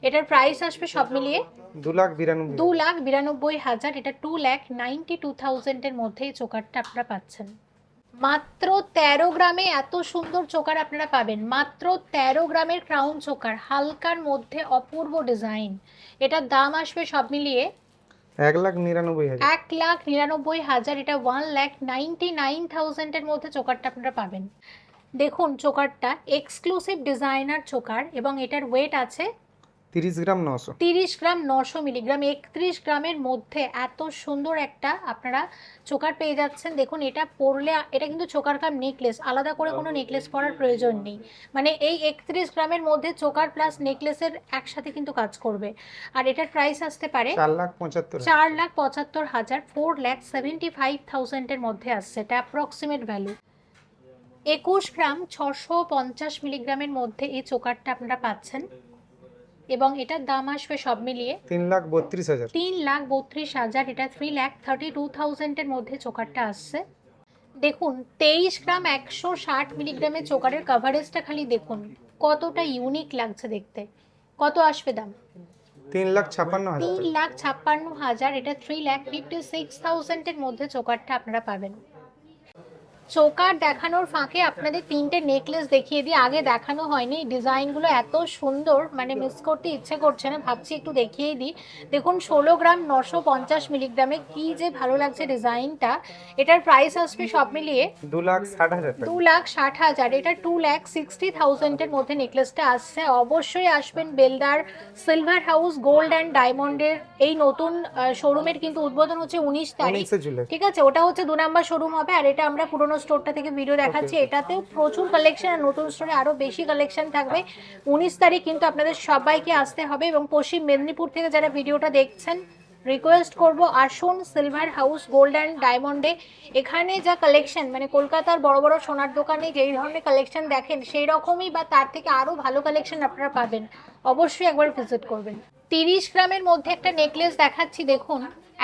এটার প্রাইস আসবে সব মিলিয়ে 2,92,000। 2,92,000। এটা 2,92,000 এর মধ্যে এই চোকারটা আপনারা পাচ্ছেন। মাত্র 13 গ্রামে এত সুন্দর চোকার আপনারা পাবেন। মাত্র 13 গ্রামের ক্রাউন চোকার, হালকার মধ্যে অপূর্ব ডিজাইন। এটার দাম আসবে সব মিলিয়ে 1,99,000। 1,99,000। এটা 1,99,000 এর মধ্যে চোকারটা আপনারা পাবেন। দেখুন চোকারটা এক্সক্লুসিভ ডিজাইনার চোকার এবং এটার ওয়েট আছে 30 গ্রাম 900। 30 গ্রাম 900 মিলিগ্রাম। 31 গ্রামের মধ্যে এত সুন্দর একটা আপনারা চোকার পেয়ে যাচ্ছেন। দেখুন এটা পরলে, এটা কিন্তু চোকার কাম নেকলেস, আলাদা করে কোনো নেকলেস পরার প্রয়োজন নেই। মানে এই 31 গ্রামের মধ্যে চোকার প্লাস নেকলেসের একসাথে কিন্তু কাজ করবে। আর এটার প্রাইস আসতে পারে 4,75,000। 4,75,000, 4,75,000 এর মধ্যে আসছে। এটা অ্যাপ্রক্সিমেট ভ্যালু। 21 গ্রাম 650 মিলিগ্রামের মধ্যে এই চোকারটা আপনারা পাচ্ছেন এবং এটার দাম আসবে সব মিলিয়ে 3,32,000। 3,32,000। এটা 3,32,000 এর মধ্যে চোকারটা আসছে। দেখুন 23 গ্রাম 160 মিলিগ্রামের চোকারের কভারেজটা খালি দেখুন কতটা ইউনিক লাগছে দেখতে। কত আসবে দাম? 3,56,000। 3,56,000। এটা 3,56,000 এর মধ্যে চোকারটা আপনারা পাবেন। চোকার দেখানোর ফাঁকে আপনাদের 3টে নেকলেস দেখিয়ে দিই, আগে দেখানো হয়নি। ডিজাইনগুলো এত সুন্দর, মানে মিস করতে ইচ্ছে করছে না, ভাবছি একটু দেখিয়েই দিই। দেখুন 16 গ্রাম 950 মিলিগ্রামে কি যে ভালো লাগছে ডিজাইনটা। এটার প্রাইস আসবে সব মিলিয়ে 2,60,000 টাকা। 2,60,000। এটা 2,60,000 এর মধ্যে নেকলেসটা আসছে। অবশ্যই আসবেন বেলদার সিলভার হাউস গোল্ড অ্যান্ড ডায়মন্ডের এই নতুন শোরুমের কিন্তু উদ্বোধন হচ্ছে 19 তারিখ, 19 জুলাই। ঠিক আছে? ওটা হচ্ছে 2 নাম্বার শোরুম হবে। আর এটা আমরা পুরোনো স্টোরটা থেকে ভিডিও দেখাচ্ছি। এটাতেও প্রচুর কালেকশন, আর নতুন স্টোরে আরো বেশি কালেকশন থাকবে। 19 তারিখ কিন্তু আপনাদের সবাইকে আসতে হবে। এবং পশ্চিম মেদিনীপুর থেকে যারা ভিডিওটা দেখছেন, রিকোয়েস্ট করব আসুন সিলভার হাউস গোল্ড অ্যান্ড ডায়মন্ডে। এখানে যা কালেকশন, মানে কলকাতার বড় বড় সোনার দোকানে যেই ধরনের কালেকশন দেখেন সেই রকমই বা তার থেকে আরও ভালো কালেকশন আপনারা পাবেন। অবশ্যই একবার ভিজিট করবেন। 30 গ্রামের মধ্যে একটা নেকলেস দেখাচ্ছি, দেখুন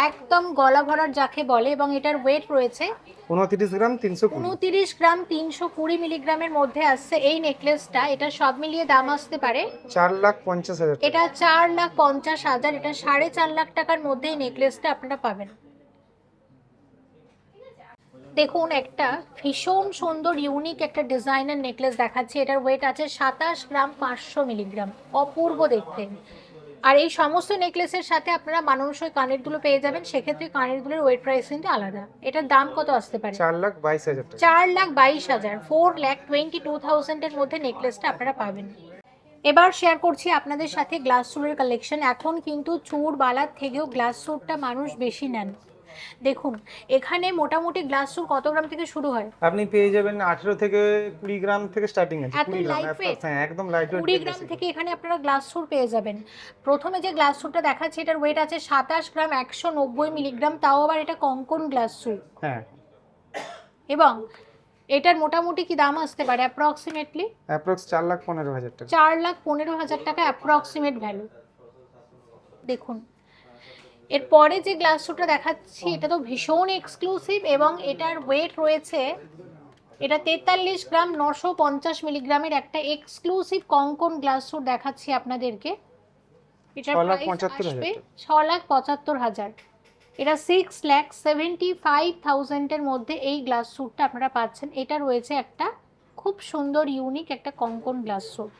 একদম গলা ভরার যাকে বলে এবং এটার ওয়েট রয়েছে 29 গ্রাম 320। 29 গ্রাম 320 মিলিগ্রামের মধ্যে আসছে এই নেকলেসটা। এটা সব মিলিয়ে দাম আসতে পারে 4,50,000। এটা 4,50,000। এটা 4.5 লাখ টাকার মধ্যে এই নেকলেসটা আপনারা পাবেন। দেখুন একটা ভীষণ সুন্দর ইউনিক একটা ডিজাইনার নেকলেস দেখাচ্ছি। এটার ওয়েট আছে 27 গ্রাম 500 মিলিগ্রাম। অপূর্ব দেখতে। আর এই সমস্ত নেকলেসের সাথে আপনারা মানানসই কানের দুলো পেয়ে যাবেন। সেক্ষেত্রে কানের দুলের ওয়েট প্রাইস কিন্তু আলাদা। এটার দাম কত আসতে পারে? 4,22,000 টাকা। 4,22,000, 4,22,000 এর মধ্যে নেকলেসটা আপনারা পাবেন। এবার শেয়ার করছি আপনাদের সাথে গ্লাস চুড়ের কালেকশন। এখন কিন্তু চুড় বালার থেকেও গ্লাস চুড়টা মানুষ বেশি নেন। দেখুন এখানে মোটামুটি গ্লাস চুড় কত গ্রাম থেকে শুরু হয়? আপনি পেয়ে যাবেন 18 থেকে 20 গ্রাম থেকে স্টার্টিং আছে। এত 20 গ্রাম lightweight? হ্যাঁ, একদম লাইট ওয়েট। 20 গ্রাম থেকে এখানে আপনারা গ্লাস চুড় পেয়ে যাবেন। প্রথমে যে গ্লাস চুড়টা দেখাচ্ছি এটার ওয়েট আছে 27 গ্রাম 190 মিলিগ্রাম, তাও আবার এটা কঙ্কন গ্লাস চুড়। হ্যাঁ, এবং এটার মোটামুটি কি দাম আসতে পারে অ্যাপ্রক্সিমেটলি? অ্যাপ্রক্স 4,15,000 টাকা। 4,15,000 টাকা অ্যাপ্রক্সিমেট ভ্যালু। দেখুন এরপরে যে গ্লাস চুড়টা দেখাচ্ছি এটা তো ভীষণ এক্সক্লুসিভ এবং এটার ওয়েট রয়েছে, এটা 43 গ্রাম 950 মিলিগ্রামের একটা এক্সক্লুসিভ কঙ্কন গ্লাস চুড় দেখাচ্ছি আপনাদেরকে। এটার 6,75,000 প্রাইস আসবে 6,75,000। এটা 6,75,000 এর মধ্যে এই গ্লাস স্যুটটা আপনারা পাচ্ছেন। এটা রয়েছে একটা খুব সুন্দর ইউনিক একটা কঙ্কন গ্লাস স্যুট।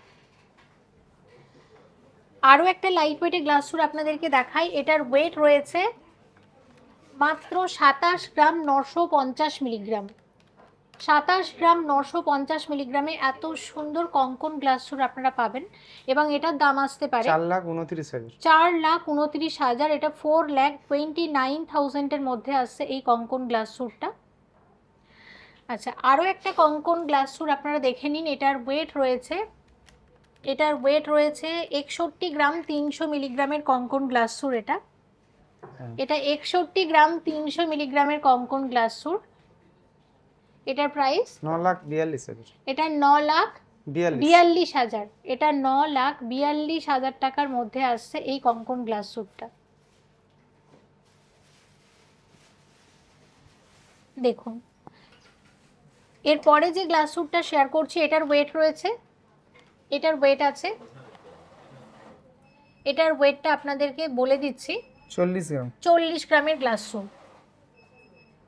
আরও একটা লাইট ওয়েটের গ্লাস স্যুট আপনাদেরকে দেখাই। এটার ওয়েট রয়েছে মাত্র 27 গ্রাম 950 মিলিগ্রাম। 27 গ্রাম 950 মিলিগ্রামে এত সুন্দর কঙ্কন গ্লাস স্যুট আপনারা পাবেন এবং এটার দাম আসতে পারে 4,29,000। 4,29,000। এটা 4,29,000 এর মধ্যে আসছে এই কঙ্কন গ্লাস স্যুটটা। আচ্ছা, আরও একটা কঙ্কন গ্লাস স্যুট আপনারা দেখে নিন। এটার ওয়েট রয়েছে 61 গ্রাম 300 মিলিগ্রামের কঙ্কন গ্লাস স্যুট। এটা 61 গ্রাম 300 মিলিগ্রামের কঙ্কন গ্লাস স্যুট। এটার প্রাইস 9,42,000। এটা 9,42,000। এটা 9,42,000 টাকার মধ্যে আসছে এই কঙ্কন গ্লাস স্যুটটা। দেখুন, এরপরে যে গ্লাস স্যুটটা শেয়ার করছি এটার ওয়েট রয়েছে, এটার ওয়েট আছে, এটার ওয়েটটা আপনাদেরকে বলে দিচ্ছি 40 গ্রাম। 40 গ্রামের গ্লাস স্যুট,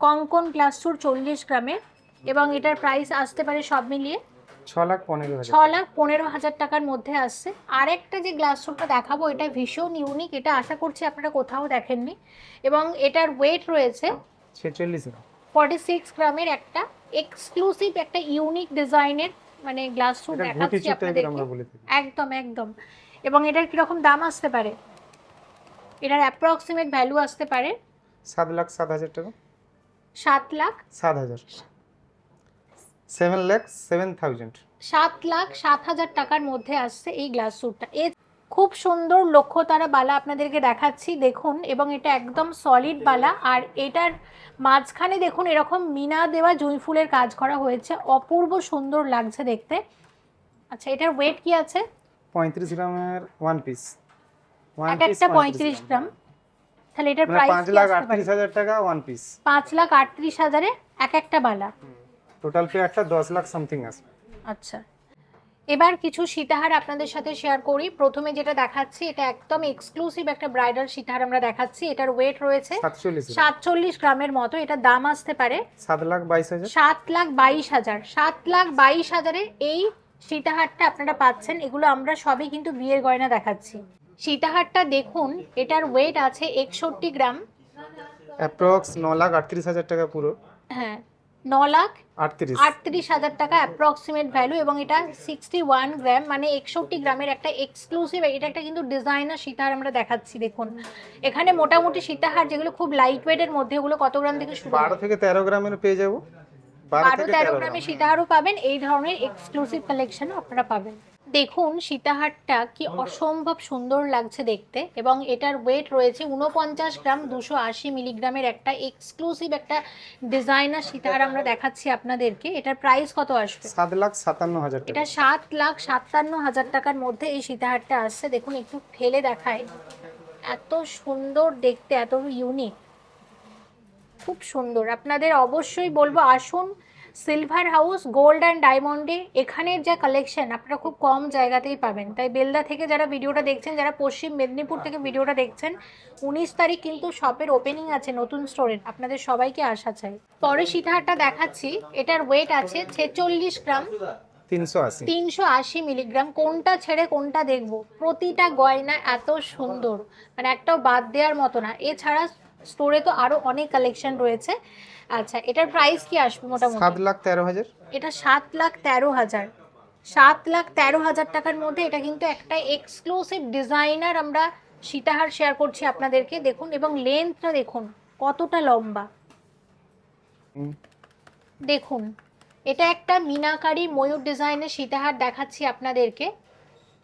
কঙ্কন গ্লাস স্যুট 40 গ্রামের, এবং এটার প্রাইস আসতে পারে সব মিলিয়ে 6,15,000। 6,15,000 টাকার মধ্যে আসছে। আরেকটা যে গ্লাস স্যুটটা দেখাবো এটা ভীষণ ইউনিক, এটা আশা করছি আপনারা কোথাও দেখেননি, এবং এটার ওয়েট রয়েছে 46 গ্রাম। 46 গ্রামের একটা এক্সক্লুসিভ একটা ইউনিক ডিজাইনের মানে গ্লাস স্যুট এটা ঘুটি দেখাচ্ছি চুট টাইপের আমরা আপনাদেরকে। বলে থাকি। একদম একদম। এবং এটার কিরকম দাম আসতে পারে, এটার অ্যাপ্রক্সিমেট ভ্যালু আসতে পারে 7,07,000 টাকা। 7,07,000। 7,07,000। 7,07,000 টাকার মধ্যে আসছে এই গ্লাস স্যুটটা। এ খুব সুন্দর লক্ষ্যতারা বালা আপনাদেরকে দেখাচ্ছি দেখুন, এবং এটা একদম সলিড বালা, আর এটার মাঝখানে দেখুন এরকম মিনা দেওয়া জুঁই ফুলের কাজ করা হয়েছে, অপূর্ব সুন্দর লাগছে দেখতে। আচ্ছা, এটার ওয়েট কি আছে? 35 গ্রামের ওয়ান পিস। এক একটা 35 গ্রাম। তাহলে এটার প্রাইস 5,38,000 টাকা ওয়ান পিস। 5,38,000 এক একটা বালা। টোটাল পেয়ারটা 10 লাখ সামথিং আছে। আচ্ছা, এবার কিছু সীতাহার আপনাদের সাথে শেয়ার করি। প্রথমে যেটা দেখাচ্ছি এটা একদম এক্সক্লুসিভ একটা ব্রাইডাল সীতাহার আমরা দেখাচ্ছি। এটার ওয়েট রয়েছে 47 গ্রামের মতো। এটা দাম আসতে পারে 7,22,000। 7,22,000। 7,22,000 এই সীতাহারটা আপনারা পাচ্ছেন। এগুলো আমরা সবই কিন্তু বিয়ের গয়না দেখাচ্ছি। সীতাহারটা দেখুন, এটার ওয়েট আছে 61 গ্রাম। অ্যাপ্রক্স 9,38,000 টাকা পুরো। হ্যাঁ, 9,38,000 টাকা অ্যাপ্রক্সিমেট ভ্যালু, এবং এটা 61 গ্রাম মানে 61 গ্রামের একটা এক্সক্লুসিভ। এটা একটা কিন্তু ডিজাইনার সীতাহার আমরা দেখাচ্ছি। দেখুন এখানে মোটামুটি সীতাহার যেগুলো খুব লাইট ওয়েটের মধ্যে, ওগুলো কত গ্রাম থেকে শুরু? 12 থেকে 13 গ্রামের পেয়ে যাবো। 12-13 গ্রামের সীতাহারও পাবেন, এই ধরনের এক্সক্লুসিভ কালেকশনও আপনারা পাবেন। দেখুন সীতাহারটা কি অসম্ভব সুন্দর লাগছে দেখতে, এবং এটার ওয়েট রয়েছে 49 গ্রাম 280 মিলিগ্রামের একটা এক্সক্লুসিভ একটা ডিজাইনার সীতাহার আমরা দেখাচ্ছি আপনাদেরকে। এটার প্রাইস কত আসবে? 7,57,000 টাকা। এটা 7,57,000 টাকার মধ্যে এই সীতাহারটা আসছে। দেখুন একটু ঠেলে দেখায়, এত সুন্দর দেখতে, এত ইউনিক, খুব সুন্দর। আপনাদের অবশ্যই বলবো আসুন সিলভার হাউস গোল্ড অ্যান্ড ডায়মন্ডে। এখানের যা কালেকশন আপনারা খুব কম জায়গাতেই পাবেন। তাই বেলদা থেকে যারা ভিডিওটা দেখছেন, যারা পশ্চিম মেদিনীপুর থেকে ভিডিওটা দেখছেন, 19 তারিখ কিন্তু শপের ওপেনিং আছে নতুন স্টোরের, আপনাদের সবাইকে আসা চাই। পরে সীতাহারটা দেখাচ্ছি। এটার ওয়েট আছে 46 গ্রাম 380 মিলিগ্রাম। কোনটা ছেড়ে কোনটা দেখবো, প্রতিটা গয়না এত সুন্দর, মানে একটাও বাদ দেওয়ার মতো না। এছাড়া স্টোরে তো আরো অনেক কালেকশন রয়েছে। আচ্ছা, এটার প্রাইস কি আসবে মোটামুটি? 7,13,000। এটা 7,13,000। 7,13,000 টাকার মধ্যে এটা কিন্তু একটা এক্সক্লুসিভ ডিজাইনার আমরা সীতাহার শেয়ার করছি আপনাদেরকে। দেখুন, এবং লেন্থটা দেখুন কতটা লম্বা। দেখুন এটা একটা মিনাকারি ময়ূর ডিজাইনের সীতাহার দেখাচ্ছি আপনাদেরকে,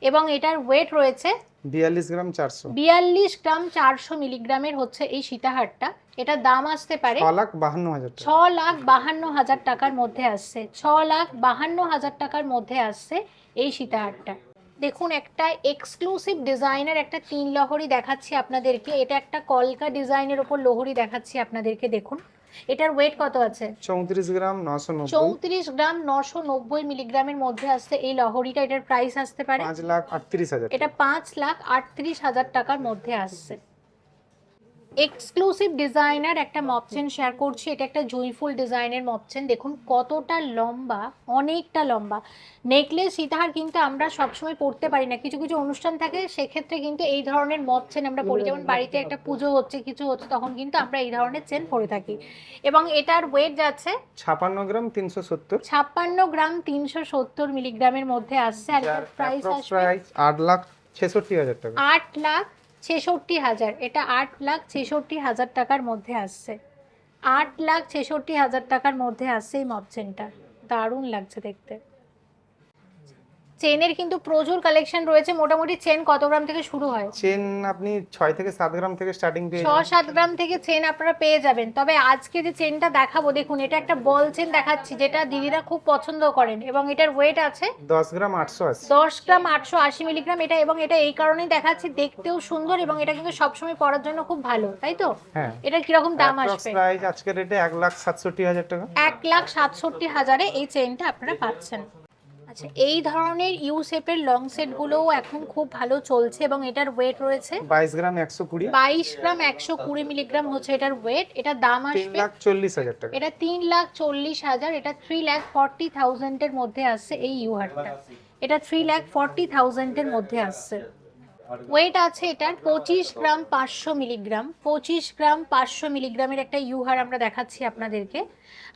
এবং এটার ওয়েট রয়েছে 42 গ্রাম 400। 42 গ্রাম 400 মিলিগ্রামের হচ্ছে এই সীতাহারটা। এটা দাম আসতে পারে 6,52,000 টাকা। 6,52,000 টাকার মধ্যে আসছে। 6,52,000 টাকার মধ্যে আসছে এই সীতাহারটা। দেখুন একটা এক্সক্লুসিভ ডিজাইনের একটা 3 লহরি দেখাচ্ছি আপনাদেরকে। এটা একটা কলকা ডিজাইনের ওপর লহরি দেখাচ্ছি আপনাদেরকে। দেখুন এটার ওয়েট কত আছে? 34 গ্রাম 990। 34 গ্রাম 990 মিলিগ্রামের মধ্যে আসছে এই লহরিটা। এটার প্রাইস আসতে পারে 5,38,000। এটা 5,38,000 টাকার মধ্যে আসছে। এক্সক্লুসিভ ডিজাইনার একটা মপচেন শেয়ার করছি। এটা একটা জুঁইফুল ডিজাইনের মপচেন। দেখুন কতটা লম্বা, অনেকটা লম্বা। নেকলেস সীতাহার কিন্তু আমরা সবসময় পরতে পারি না, কিছু কিছু অনুষ্ঠান থাকে, সেক্ষেত্রে কিন্তু এই ধরনের মপচেন আমরা পরি। যেমন বাড়িতে একটা পুজো হচ্ছে, কিছু হচ্ছে, তখন কিন্তু আমরা এই ধরনের চেন পরে থাকি। এবং এটার ওয়েট যাচ্ছে 56 গ্রাম 370। 56 গ্রাম 370 মিলিগ্রামের মধ্যে আসছে। আর এটার প্রাইস আসবে 8,66,000 টাকা। 8,66,000। এটা 8,66,000 টাকার মধ্যে আসছে। 8,66,000 টাকার মধ্যে আসছে এই মপচেনটা। দারুণ লাগছে দেখতে। চেনের কিন্তু প্রচুর কালেকশন রয়েছে। মোটামুটি চেন কত গ্রাম থেকে শুরু হয়? চেন আপনি 6 থেকে 7 গ্রাম থেকে স্টার্টিং পেয়ে 6-7 গ্রাম থেকে চেন আপনারা পেয়ে যাবেন। তবে আজকে যে চেনটা দেখাবো, দেখুন এটা একটা বল চেন দেখাচ্ছি, যেটা দিদিরা খুব পছন্দ করেন। এবং এটার ওয়েট আছে 10 গ্রাম 880। 10 গ্রাম 880 মিলিগ্রাম। এটা এবং এটা এই কারণেই দেখাচ্ছি, দেখতেও সুন্দর এবং এটা কিন্তু সবসময় পরার জন্য খুব ভালো, তাই তো? হ্যাঁ। এটার কিরকম দাম আসবে? প্রাইস আজকের রেটে 1,67,000 টাকা। 1,67,000-এ এই চেনটা আপনারা পাচ্ছেন। আচ্ছা, এই ধরনের ইউ শেপের লং সেটগুলোও এখন খুব ভালো চলছে এবং এটার ওয়েট রয়েছে 22 গ্রাম 120। 22 গ্রাম 120 মিলিগ্রাম হচ্ছে এটার ওয়েট। এটার দাম আসবে 3,40,000 টাকা। এটা 3,40,000। এটা 3,40,000 এর মধ্যে আসছে এই ইউ হারটা। এটা 3,40,000 এর মধ্যে আসছে। ওয়েট আছে এটার 25 গ্রাম 500 মিলিগ্রাম। 25 গ্রাম 500 মিলিগ্রামের একটা ইউ হার আমরা দেখাচ্ছি আপনাদেরকে।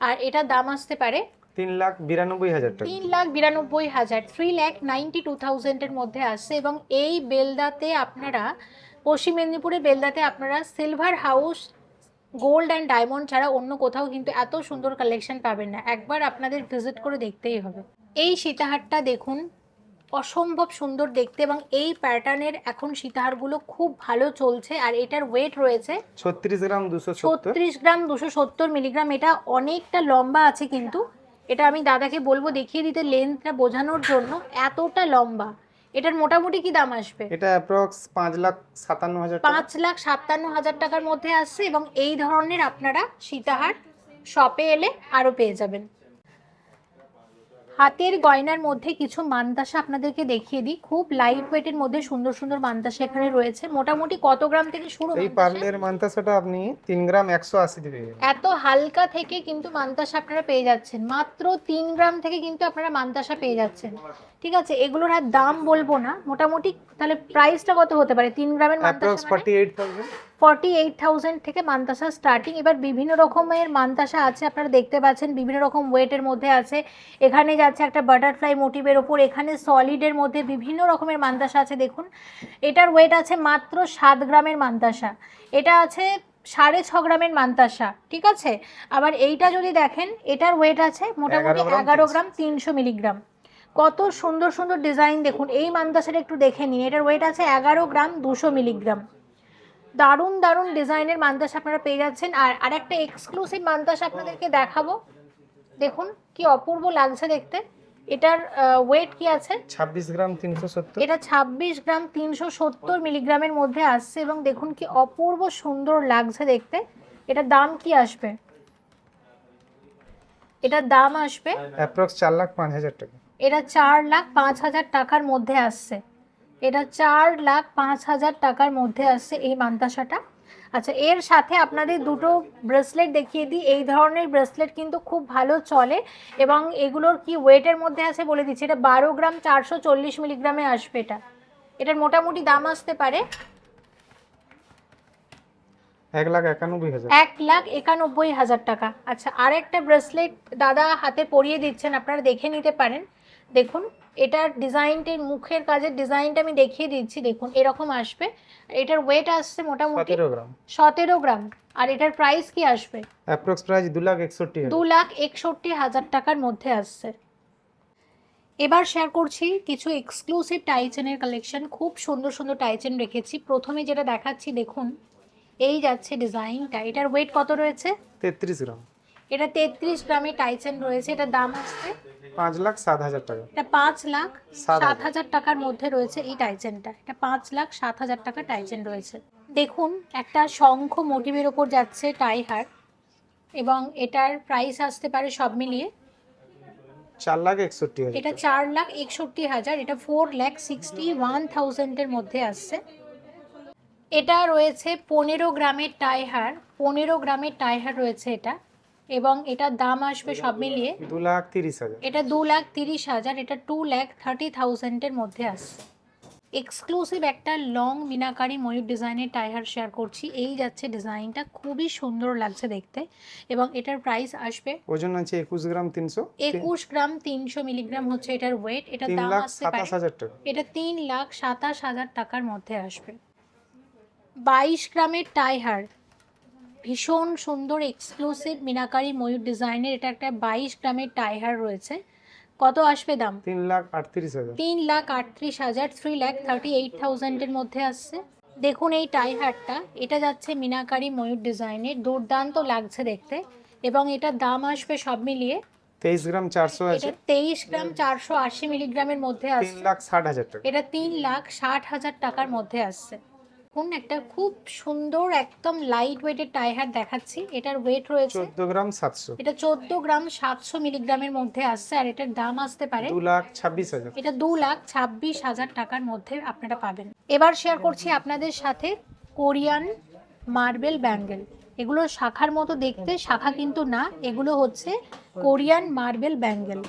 আর এটার দাম আসতে পারে 3,92,000 টাকা। 3,92,000, 3,92,000 এর মধ্যে আসছে। এবং এই বেলদাতে আপনারা, পশ্চিম মেদিনীপুরের বেলদাতে আপনারা silver house gold and diamond ছাড়া অন্য কোথাও কিন্তু এত সুন্দর কালেকশন পাবেন না। একবার আপনাদের ভিজিট করে দেখতেই হবে। এই সীতাহারটা দেখুন, অসম্ভব সুন্দর দেখতে এবং এই প্যাটার্নের এখন সীতাহারগুলো খুব ভালো চলছে। আর এটার ওয়েট রয়েছে 36 গ্রাম 270। 36 গ্রাম 270 মিলিগ্রাম। এটা অনেকটা লম্বা আছে, কিন্তু এটা আমি দাদাকে বলবো দেখিয়ে দিতে লেন্থটা বোঝানোর জন্য। এতটা লম্বা। এটার মোটামুটি কি দাম আসবে? এটা অ্যাপ্রক্স 5,57,000 টাকা। 5,57,000 টাকার মধ্যে আসছে। এবং এই ধরনের আপনারা সীতাহার শপে এলে আরও পেয়ে যাবেন। হাতের গয়নার মধ্যে কিছু মানতাসা আপনাদেরকে দেখিয়ে দিই। খুব লাইট ওয়েটের মধ্যে সুন্দর সুন্দর মানতাসা এখানে রয়েছে। মোটামুটি কত গ্রাম থেকে শুরু? এই পার্লের মানতাসাটা আপনি 3 গ্রাম 180 দিবে। এত হালকা থেকে কিন্তু মানতাসা আপনারা পেয়ে যাচ্ছেন। মাত্র 3 গ্রাম থেকে কিন্তু আপনারা মানতাসা পেয়ে যাচ্ছেন। ঠিক আছে, এগুলোর আর দাম বলবো না। মোটামুটি তাহলে প্রাইসটা কত হতে পারে 3 গ্রামের মানতাসা? 48,000। 48,000 থেকে মানতাসা স্টার্টিং। এবার বিভিন্ন রকমের মানতাসা আছে, আপনারা দেখতে পাচ্ছেন বিভিন্ন রকম ওয়েটের মধ্যে আছে। এখানে যাচ্ছে একটা বাটারফ্লাই মোটিভের ওপর, এখানে সলিডের মধ্যে বিভিন্ন রকমের মানতাসা আছে। দেখুন এটার ওয়েট আছে মাত্র 7 গ্রামের মানতাসা। এটা আছে 6.5 গ্রামের মানতাসা। ঠিক আছে, আবার এইটা যদি দেখেন, এটার ওয়েট আছে মোটামুটি 11 গ্রাম 300 মিলিগ্রাম। কত সুন্দর সুন্দর ডিজাইন দেখুন। এই মানতাসাটা একটু দেখে নিন। এটার ওয়েট আছে 11 গ্রাম 200 মিলিগ্রাম। দারুণ দারুণ ডিজাইনের মানতাসা আপনারা পেয়ে যাচ্ছেন। আর আরেকটা এক্সক্লুসিভ মানতাসা আপনাদেরকে দেখাবো। দেখুন কি অপূর্ব লাগছে দেখতে। এটার ওয়েট কি আছে? 26 গ্রাম 370। এটা 26 গ্রাম 370 মিলিগ্রামের মধ্যে আসছে। এবং দেখুন কি অপূর্ব সুন্দর লাগছে দেখতে। এটার দাম কি আসবে? এটার দাম আসবে অ্যাপ্রক্স 4,05,000 টাকা। এটা 4,05,000 টাকার মধ্যে আসছে। এটা 4,05,000 টাকার মধ্যে আসছে এই মানতাসাটা। আচ্ছা, এর সাথে আপনাদের দুটো ব্রেসলেট দেখিয়ে দিই। এই ধরনের ব্রেসলেট কিন্তু খুব ভালো চলে এবং এগুলোর কি ওয়েটের মধ্যে আছে বলে দিচ্ছি। এটা 12 গ্রাম 440 মিলিগ্রামে আসবে। এটার মোটামুটি দাম আসতে পারে 1,91,000। 1,91,000 টাকা। আচ্ছা, আর একটা ব্রেসলেট দাদা হাতে পরিয়ে দিচ্ছেন, আপনারা দেখে নিতে পারেন। দেখুন এটার ডিজাইনটার মুখের কাজের ডিজাইনটা আমি দেখিয়ে দিচ্ছি। দেখুন এরকম আসবে। এটার ওয়েট আসছে মোটামুটি 17 গ্রাম। 17 গ্রাম। আর এটার প্রাইস কি আসবে? Approx price 2,61,000। 2,61,000 টাকার মধ্যে আসছে। এবার শেয়ার করছি কিছু এক্সক্লুসিভ টাইচেনের কালেকশন। খুব সুন্দর সুন্দর টাইচেন রেখেছি। প্রথমে যেটা দেখাচ্ছি দেখুন, এই যাচ্ছে ডিজাইনটা। এটার ওয়েট কত রয়েছে? 33 গ্রাম। এটা 33 গ্রামের টাইচেন রয়েছে। এটার দাম আসছে 5,07,000 টাকা। এটা 5,07,000 7,000 টাকার মধ্যে রয়েছে এই টাইজেনটা। এটা 5,07,000 টাকা টাইজেন রয়েছে। দেখুন একটা শঙ্খ মোটিভের ওপর যাচ্ছে টাই হার, এবং এটার প্রাইস আসতে পারে সব মিলিয়ে 4,61,000। এটা 4,61,000, এটা 4,61,000 এর মধ্যে আসছে। এটা রয়েছে 15 গ্রামের টাইহার, 15 গ্রামের টাইহার রয়েছে এটা, এবং এটার দাম আসবে সব মিলিয়ে 2,30,000। এটা 2,30,000, এটা 2,30,000 এর মধ্যে আসছে। এক্সক্লুসিভ একটা লং মিনাকারি ময়ূর ডিজাইনের টাইহার শেয়ার করছি। এই যাচ্ছে ডিজাইনটা, খুবই সুন্দর লাগছে দেখতে, এবং এটার প্রাইস আসবে ওজন আছে 21 গ্রাম 300। 21 গ্রাম 300 মিলিগ্রাম হচ্ছে এটার ওয়েট। এটার দাম আসতে পারে 3,27,000 টাকা। এটা 3,27,000 টাকার মধ্যে আসবে। 22 গ্রামের টাইহার, ভীষণ সুন্দর এক্সক্লুসিভ মিনাকারি ময়ূর ডিজাইনের, এটা একটা 22 গ্রামের টাইহার রয়েছে। কত আসবে দাম? 3,38,000। 3,38,000, 3,38,000 এর মধ্যে আসছে। দেখুন এই টাইহারটা, এটা যাচ্ছে মিনাকারি ময়ূর ডিজাইনের, দুর্দান্ত লাগছে দেখতে, এবং এটার দাম আসবে সব মিলিয়ে 23 গ্রাম 400 আছে। এটা 23 গ্রাম 480 মিলিগ্রামের মধ্যে আসছে। 3,60,000 টাকা। এটা 3,60,000 টাকার মধ্যে আসছে। এখন একটা খুব সুন্দর একদম লাইট ওয়েটের টাইহার দেখাচ্ছি। এটার ওয়েট রয়েছে 14 গ্রাম 700। এটা 14 গ্রাম 700 মিলিগ্রামের মধ্যে আসছে, আর এটার দাম আসতে পারে 2,26,000। এটা 2,26,000 টাকার মধ্যে আপনারা পাবেন। এবার শেয়ার করছি আপনাদের সাথে কোরিয়ান মার্বেল ব্যাঙ্গেল। এগুলো শাখার মতো দেখতে, শাখা কিন্তু না, এগুলো হচ্ছে কোরিয়ান মার্বেল ব্যাঙ্গেল,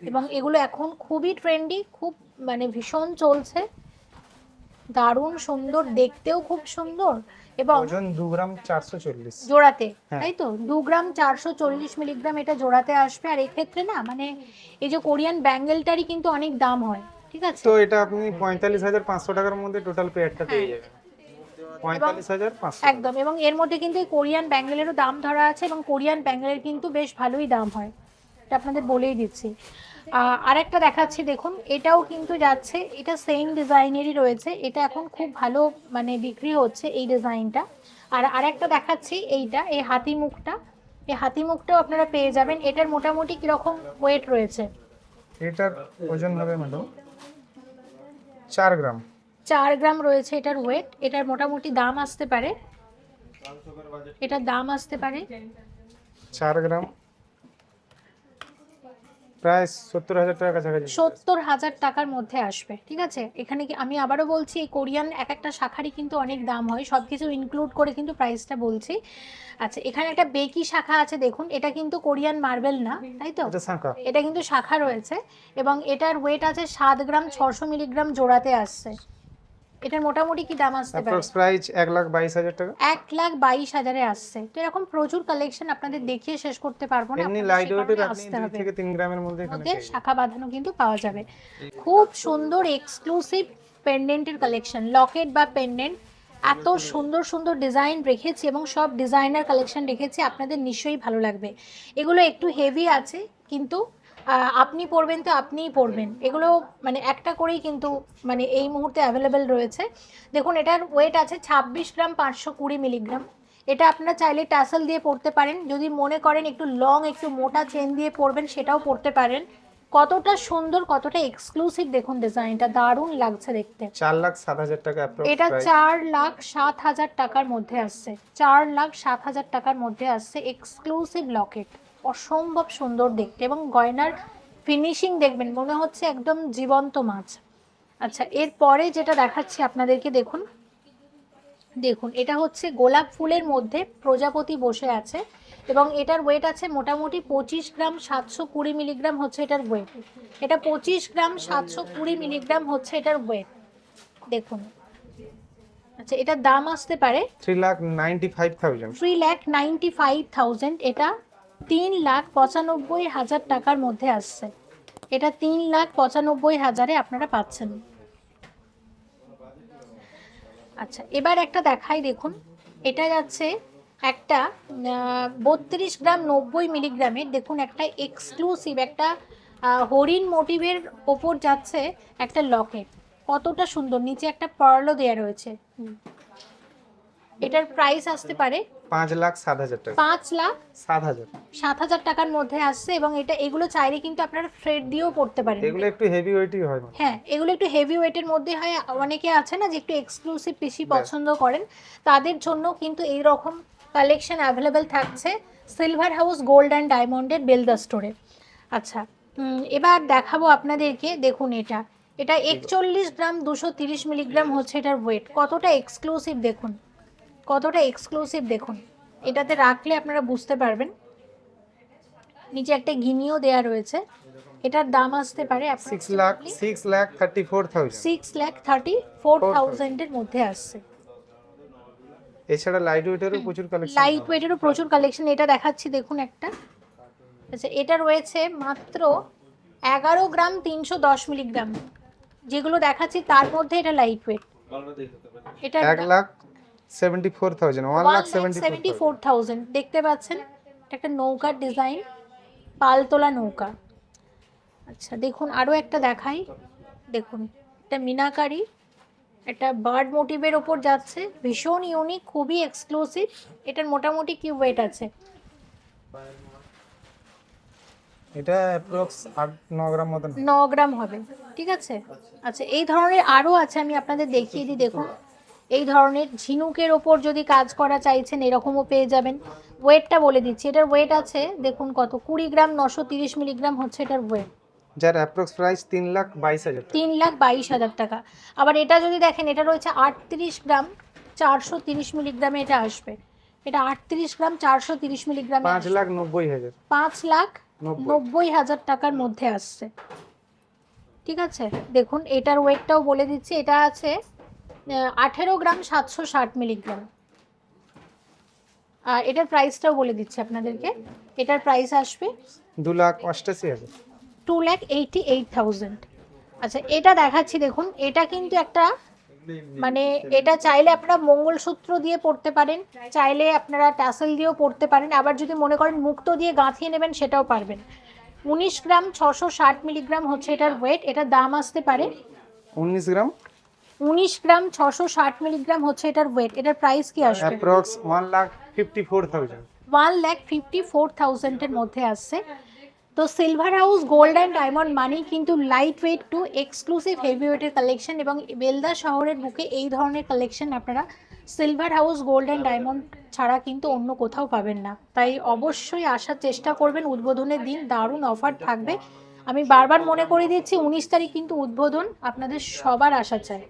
এবং এগুলো এখন খুবই ট্রেন্ডি, খুব মানে ভীষণ চলছে, দারুণ সুন্দর, দেখতেও খুব সুন্দর, এবং ওজন 2 গ্রাম 440। জোড়াতে, হ্যাঁ। তাই তো 2 গ্রাম 440 মিলিগ্রাম এটা জোড়াতে আসবে। আর এক্ষেত্রে না মানে এই যে কোরিয়ান ব্যাঙ্গেলটারই কিন্তু অনেক দাম হয়, ঠিক আছে? তো এটা আপনি 45,500 টাকার মধ্যে টোটাল পেয়ারটা পেয়ে যাবেন। 45,500। একদম, এবং এর মধ্যে কিন্তু এই কোরিয়ান ব্যাঙ্গেলেরও দাম ধরা আছে, এবং কোরিয়ান ব্যাঙ্গেলের কিন্তু বেশ ভালোই দাম হয়, এটা আপনাদের বলেই দিচ্ছি। আরেকটা দেখাচ্ছি, দেখুন এটাও কিন্তু যাচ্ছে, এটা সেম ডিজাইনেরই রয়েছে, এটা এখন খুব ভালো মানে বিক্রি হচ্ছে এই ডিজাইনটা। আর আরেকটা দেখাচ্ছি, এইটা এই হাতি মুখটা, এই হাতি মুখটাও আপনারা পেয়ে যাবেন। এটার মোটামুটি কীরকম ওয়েট রয়েছে? এটার ওজন হবে ম্যাডাম 4 গ্রাম। 4 গ্রাম রয়েছে এটার ওয়েট। এটার মোটামুটি দাম আসতে পারে, এটার দাম আসতে পারে 4 গ্রাম প্রায় 70,000 টাকার কাছাকাছি। 70,000 টাকার মধ্যে আসবে, ঠিক আছে? এখানে কি আমি আবারও বলছি, এই কোরিয়ান এক একটা শাখারই কিন্তু অনেক দাম হয়, সব কিছু ইনক্লুড করে কিন্তু প্রাইসটা বলছি। আচ্ছা, এখানে একটা বেকি শাখা আছে, দেখুন এটা কিন্তু কোরিয়ান মার্বেল না, তাই তো? এটা শাখা। এটা কিন্তু শাখা রয়েছে, এবং এটার ওয়েট আছে 7 গ্রাম 600 মিলিগ্রাম জোড়াতে আসছে। এটার মোটামুটি কি দাম আসতে পারে? অ্যাপ্রক্স প্রাইস 1,22,000 টাকা। 1,22,000 আসছে। তো এরকম প্রচুর কালেকশন আপনাদের দেখিয়ে শেষ করতে পারবো না, এমনি আপনাদের লাইট সেই ওয়েটের কারণে আপনি আসতে 2 হবে। থেকে 3 গ্রামের মধ্যে এখানে মধ্যে পেয়ে যাবেন। শাখা বাঁধানো কিন্তু পাওয়া যাবে। খুব সুন্দর এক্সক্লুসিভ পেন্ডেন্টের কালেকশন, লকেট বা পেন্ডেন্ট, এত সুন্দর সুন্দর ডিজাইন রেখেছি, এবং সব ডিজাইনার কালেকশন রেখেছি, আপনাদের নিশ্চয়ই ভালো লাগবে। এগুলো একটু হেভি আছে, কিন্তু আপনি পরবেন তো আপনিই পরবেন, এগুলো মানে একটা করেই কিন্তু মানে এই মুহূর্তে অ্যাভেলেবেল রয়েছে। দেখুন এটার ওয়েট আছে 26 গ্রাম 520 মিলিগ্রাম। এটা আপনারা চাইলে টাসেল দিয়ে পরতে পারেন, যদি মনে করেন একটু লং একটু মোটা চেন দিয়ে পরবেন সেটাও পরতে পারেন। কতটা সুন্দর, কতটা এক্সক্লুসিভ, দেখুন ডিজাইনটা দারুণ লাগছে দেখতে। 4,07,000 টাকা অ্যাপ্রক্স এটা প্রাইস। 4,07,000 টাকার মধ্যে আসছে, 4,07,000 টাকার মধ্যে আসছে এক্সক্লুসিভ লকেট, অসম্ভব সুন্দর দেখতে, এবং গয়নার ফিনিশিং দেখবেন মনে হচ্ছে একদম জীবন্ত মাছ। আচ্ছা, এরপরে যেটা দেখাচ্ছি আপনাদেরকে, দেখুন দেখুন এটা হচ্ছে গোলাপ ফুলের মধ্যে প্রজাপতি বসে আছে, এবং এটার ওয়েট আছে মোটামুটি 25 গ্রাম 720 মিলিগ্রাম হচ্ছে এটার ওয়েট। এটা 25 গ্রাম 720 মিলিগ্রাম হচ্ছে এটার ওয়েট, দেখুন। আচ্ছা, এটার দাম আসতে পারে 3,95,000। 3,95,000। এটা 3,95,000 টাকার মধ্যে আসছে। এটা 3,95,000-এ আপনারা পাচ্ছেন। আচ্ছা, এবার একটা দেখাই, দেখুন এটা যাচ্ছে একটা 32 গ্রাম 90 মিলিগ্রামের, দেখুন একটা এক্সক্লুসিভ একটা হরিণ মোটিভের ওপর যাচ্ছে একটা লকেট, কতটা সুন্দর, নিচে একটা পার্লও দেওয়া রয়েছে। এটার প্রাইস আসতে পারে 5,07,000 টাকা। 5,07,000 7,000 টাকার মধ্যে আসছে এবং এগুলো চাইলে কিন্তু আপনারা থ্রেড দিয়েও পড়তে পারেন। এগুলো একটু হেভি ওয়েটই হয়। হ্যাঁ, এগুলো একটু হেভি ওয়েটের মধ্যে হয়। অনেকে আছে না যে একটু এক্সক্লুসিভ পিসি পছন্দ করেন, তাদের জন্য কিন্তু এই রকম কালেকশন অ্যাভেলেবেল থাকছে সিলভার হাউস গোল্ড অ্যান্ড ডায়মন্ডের বেলদা স্টোরে। আচ্ছা, এবার দেখাবো আপনাদেরকে। দেখুন এটা 41 গ্রাম 230 মিলিগ্রাম হচ্ছে এটার ওয়েট। কতটা এক্সক্লুসিভ দেখুন, কতটা এক্সক্লুসিভ দেখুন। এটাতে রাখলে আপনারা বুঝতে পারবেন। নিচে একটা গিনিও দেয়া রয়েছে। এটার দাম আসতে পারে 6,34,000 এর মধ্যে আসছে। এছাড়া লাইট ওয়েটেরও প্রচুর কালেকশন। লাইট ওয়েটেরও প্রচুর কালেকশন। এটা দেখাচ্ছি দেখুন একটা। আচ্ছা, এটা রয়েছে মাত্র 11 গ্রাম 310 মিলিগ্রাম। যেগুলো দেখাচ্ছি তার মধ্যে এটা লাইট ওয়েট। এটা 1,74,000 1,74,000 দেখতে পাচ্ছেন। এটা একটা নৌকার ডিজাইন, পালতোলা নৌকা। আচ্ছা দেখুন, আরও একটা দেখাই। দেখুন, এটা মিনাকারি, একটা বার্ড মোটিভের ওপর যাচ্ছে, ভীষণ ইউনিক, খুবই এক্সক্লুসিভ। এটার মোটামুটি কি ওয়েট আছে? এটা অ্যাপ্রক্স 8-9 গ্রাম মতন। 9 গ্রাম হবে, ঠিক আছে। আচ্ছা, এই ধরনের আরও আছে, আমি আপনাদের দেখিয়ে দিই। দেখুন, এই ধরনের ঝিনুকের ওপর যদি কাজ করা চাইছেন এরকমও পেয়ে যাবেন। ওয়েটটা বলে দিচ্ছি, এটার ওয়েট আছে দেখুন কত, 20 গ্রাম 930 মিলিগ্রাম হচ্ছে এটার ওয়েট, যার অ্যাপ্রক্স প্রাইস 3,22,000 টাকা। 3,22,000 টাকা। আবার এটা যদি দেখেন, এটা রয়েছে 38 গ্রাম 430 মিলিগ্রামে এটা আসবে। এটা 38 গ্রাম 430 মিলিগ্রামে 5,90,000 5,90,000 টাকার মধ্যে আসছে, ঠিক আছে। দেখুন, এটার ওয়েটটাও বলে দিচ্ছি। এটা আছে 18 গ্রাম 760 মিলিগ্রাম। আর এটার প্রাইসটাও বলে দিচ্ছি আপনাদেরকে। এটার প্রাইস আসবে 2,88,000। 2,88,000। আচ্ছা, এটা দেখাচ্ছি দেখুন। এটা কিন্তু একটা মানে, এটা চাইলে আপনারা মঙ্গলসূত্র দিয়ে পড়তে পারেন, চাইলে আপনারা ট্যাসেল দিয়েও পড়তে পারেন, আবার যদি মনে করেন মুক্ত দিয়ে গাঁথিয়ে নেবেন সেটাও পারবেন। 19 গ্রাম 660 মিলিগ্রাম হচ্ছে এটার ওয়েট। এটার দাম আসতে পারে 19 গ্রাম 660 মিলিগ্রাম হচ্ছে এটার ওয়েট। এটার প্রাইস কি আসবে? অ্যাপ্রক্স 1,54,000। 1,54,000 এর মধ্যে আসছে। তো silver house gold and diamond মানেই কিন্তু light weight to exclusive heavy ওয়েটের কালেকশন, এবং বেলদা শহরের বুকে এই ধরনের কালেকশন আপনারা silver house gold and diamond ছাড়া কিন্তু অন্য কোথাও পাবেন না। তাই অবশ্যই আসার চেষ্টা করবেন। উদ্বোধনের দিন দারুণ অফার থাকবে। আমি বারবার মনে করে দিচ্ছি, 19 তারিখ কিন্তু উদ্বোধন, আপনাদের সবার আসা চাই।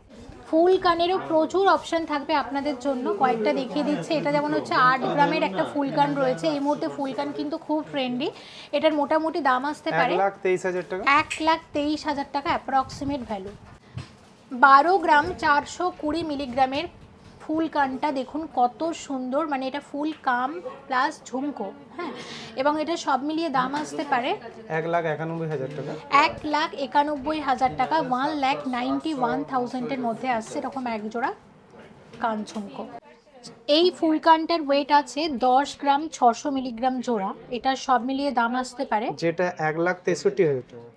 ফুল কানেরও প্রচুর অপশন থাকবে আপনাদের জন্য, কয়েকটা দেখিয়ে দিচ্ছে। এটা যেমন হচ্ছে 8 গ্রামের একটা ফুল কান রয়েছে। এই মুহূর্তে ফুল কান কিন্তু খুব ট্রেন্ডি। এটার মোটামুটি দাম আসতে পারে 1,23,000 টাকা। 1,23,000 টাকা অ্যাপ্রক্সিমেট ভ্যালু। 12 গ্রাম 420 মিলিগ্রামের ফুল কানটা দেখুন কত সুন্দর, মানে এটা ফুল কাম প্লাস ঝুমকো, হ্যাঁ। এবং এটা সব মিলিয়ে দাম আসতে পারে 1,91,000 টাকা। 1,91,000 টাকা, 1,91,000 এর মধ্যে আসছে এরকম এক জোড়া কান ঝুমকো। এই ফুল কানটার ওয়েট আছে 10 গ্রাম 600 মিলিগ্রাম জোড়া। এটা সব মিলিয়ে দাম আসতে পারে যেটা 1,63,000 টাকা।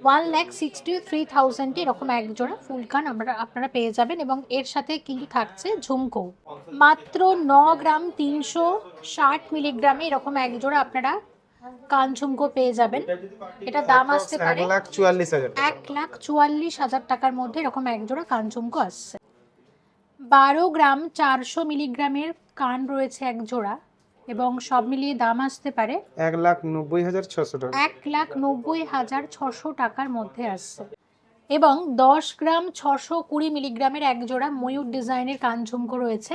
1,63,000 এরকম এক জোড়া ফুল কান আপনারা পেয়ে যাবেন, এবং এর সাথে কিন্তু থাকছে ঝুমকো। মাত্র 9 গ্রাম 360 মিলিগ্রামে এরকম এক জোড়া আপনারা কান ঝুমকো পেয়ে যাবেন। এটা দাম আসতে পারে 1,44,000 টাকা। 1,44,000 টাকার মধ্যে এরকম এক জোড়া কান ঝুমকো আসছে। 12 গ্রাম 400 মিলিগ্রামের কান রয়েছে এক জোড়া, এবং সব মিলিয়ে দাম আসতে পারে 1,90,600 টাকা। 1,90,600 টাকার মধ্যে আসছে। এবং 10 গ্রাম 620 মিলিগ্রামের এক জোড়া ময়ূর ডিজাইনের কান ঝুমকো রয়েছে।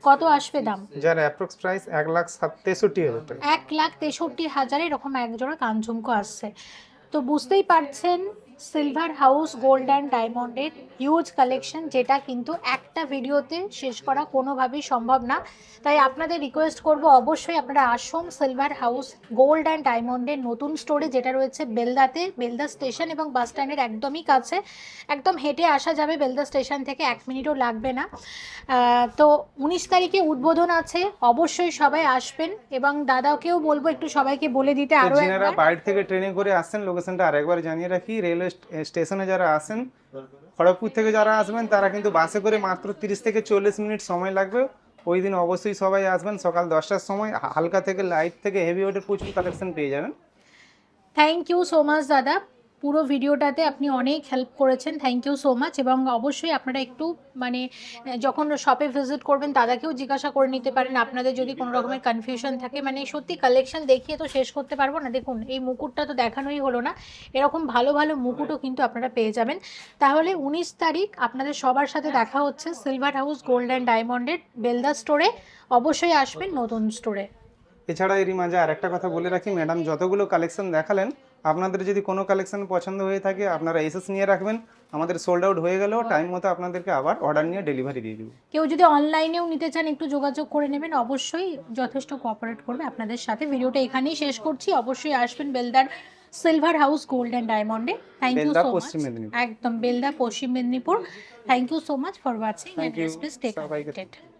কত আসবে দাম? যার অ্যাপ্রক্স প্রাইস 1,63,000 টাকা। 1,63,000 এরকম এক জোড়া কান ঝুমকো আসছে। তো বুঝতেই পারছেন সিলভার হাউস গোল্ড অ্যান্ড ডায়মন্ডের হিউজ কালেকশন, যেটা কিন্তু একটা ভিডিওতে শেষ করা কোনোভাবেই সম্ভব না। তাই আপনাদের রিকোয়েস্ট করব, অবশ্যই আপনারা আসুন সিলভার হাউস গোল্ড অ্যান্ড ডায়মন্ডের নতুন স্টোরে, যেটা রয়েছে বেলদাতে, বেলদা স্টেশন এবং বাস স্ট্যান্ডের একদমই কাছে। একদম হেঁটে আসা যাবে বেলদা স্টেশন থেকে, 1 মিনিটও লাগবে না। তো 19 তারিখে উদ্বোধন আছে, অবশ্যই সবাই আসবেন। এবং দাদাকেও বলবো একটু সবাইকে বলে দিতে আরও যারা একবার। বাইরে থেকে ট্রেনে করে আসছেন, লোকেশনটা আরেকবার জানিয়ে রাখি। রেলওয়ে স্টেশনে যারা আসেন, খড়গপুর থেকে যারা আসবেন, তারা কিন্তু বাসে করে মাত্র 30 থেকে 40 মিনিট সময় লাগবে। ওই দিন অবশ্যই সবাই আসবেন সকাল 10টার সময়। হালকা থেকে লাইট থেকে হেভি ওয়েটের প্রচুর কালেকশন পেয়ে যাবেন। থ্যাংক ইউ সো মাচ দাদা, পুরো ভিডিওটাতে আপনি অনেক হেল্প করেছেন, থ্যাংক ইউ সো মাচ। এবং অবশ্যই আপনারা একটু মানে যখন শপে ভিজিট করবেন দাদাকেও জিজ্ঞাসা করে নিতে পারেন আপনাদের যদি কোনো রকমের কনফিউশন থাকে। মানে সত্যি কালেকশন দেখিয়ে তো শেষ করতে পারবো না। দেখুন এই মুকুটটা তো দেখানোই হলো না, এরকম ভালো ভালো মুকুটও কিন্তু আপনারা পেয়ে যাবেন। তাহলে 19 তারিখ আপনাদের সবার সাথে দেখা হচ্ছে সিলভার হাউস গোল্ড অ্যান্ড ডায়মন্ডের বেলদা স্টোরে। অবশ্যই আসবেন নতুন স্টোরে। এছাড়া এরই মাঝে আরেকটা কথা বলে রাখি, ম্যাডাম যতগুলো কালেকশন দেখালেন আপনাদের যদি কোনো কালেকশন পছন্দ হয়ে থাকে আপনারা এসএস নিয়ে রাখবেন। আমাদের সোল্ড আউট হয়ে গেলেও টাইম মতো আপনাদেরকে আবার অর্ডার নিয়ে ডেলিভারি দিয়ে দেবো। কেউ যদি অনলাইনেও নিতে চান একটু যোগাযোগ করে নেবেন, অবশ্যই যথেষ্ট কোঅপারেট করবে আপনাদের সাথে। ভিডিওটা এখানেই শেষ করছি, অবশ্যই আসবেন বেলদার সিলভার হাউস গোল্ড অ্যান্ড ডায়মন্ডে। Thank you Belda, so much. Paschim Medinipur. একদম Belda, Paschim Medinipur. Thank you so much for watching Thank and you. Please stay সবাইকে কানেক্টেড।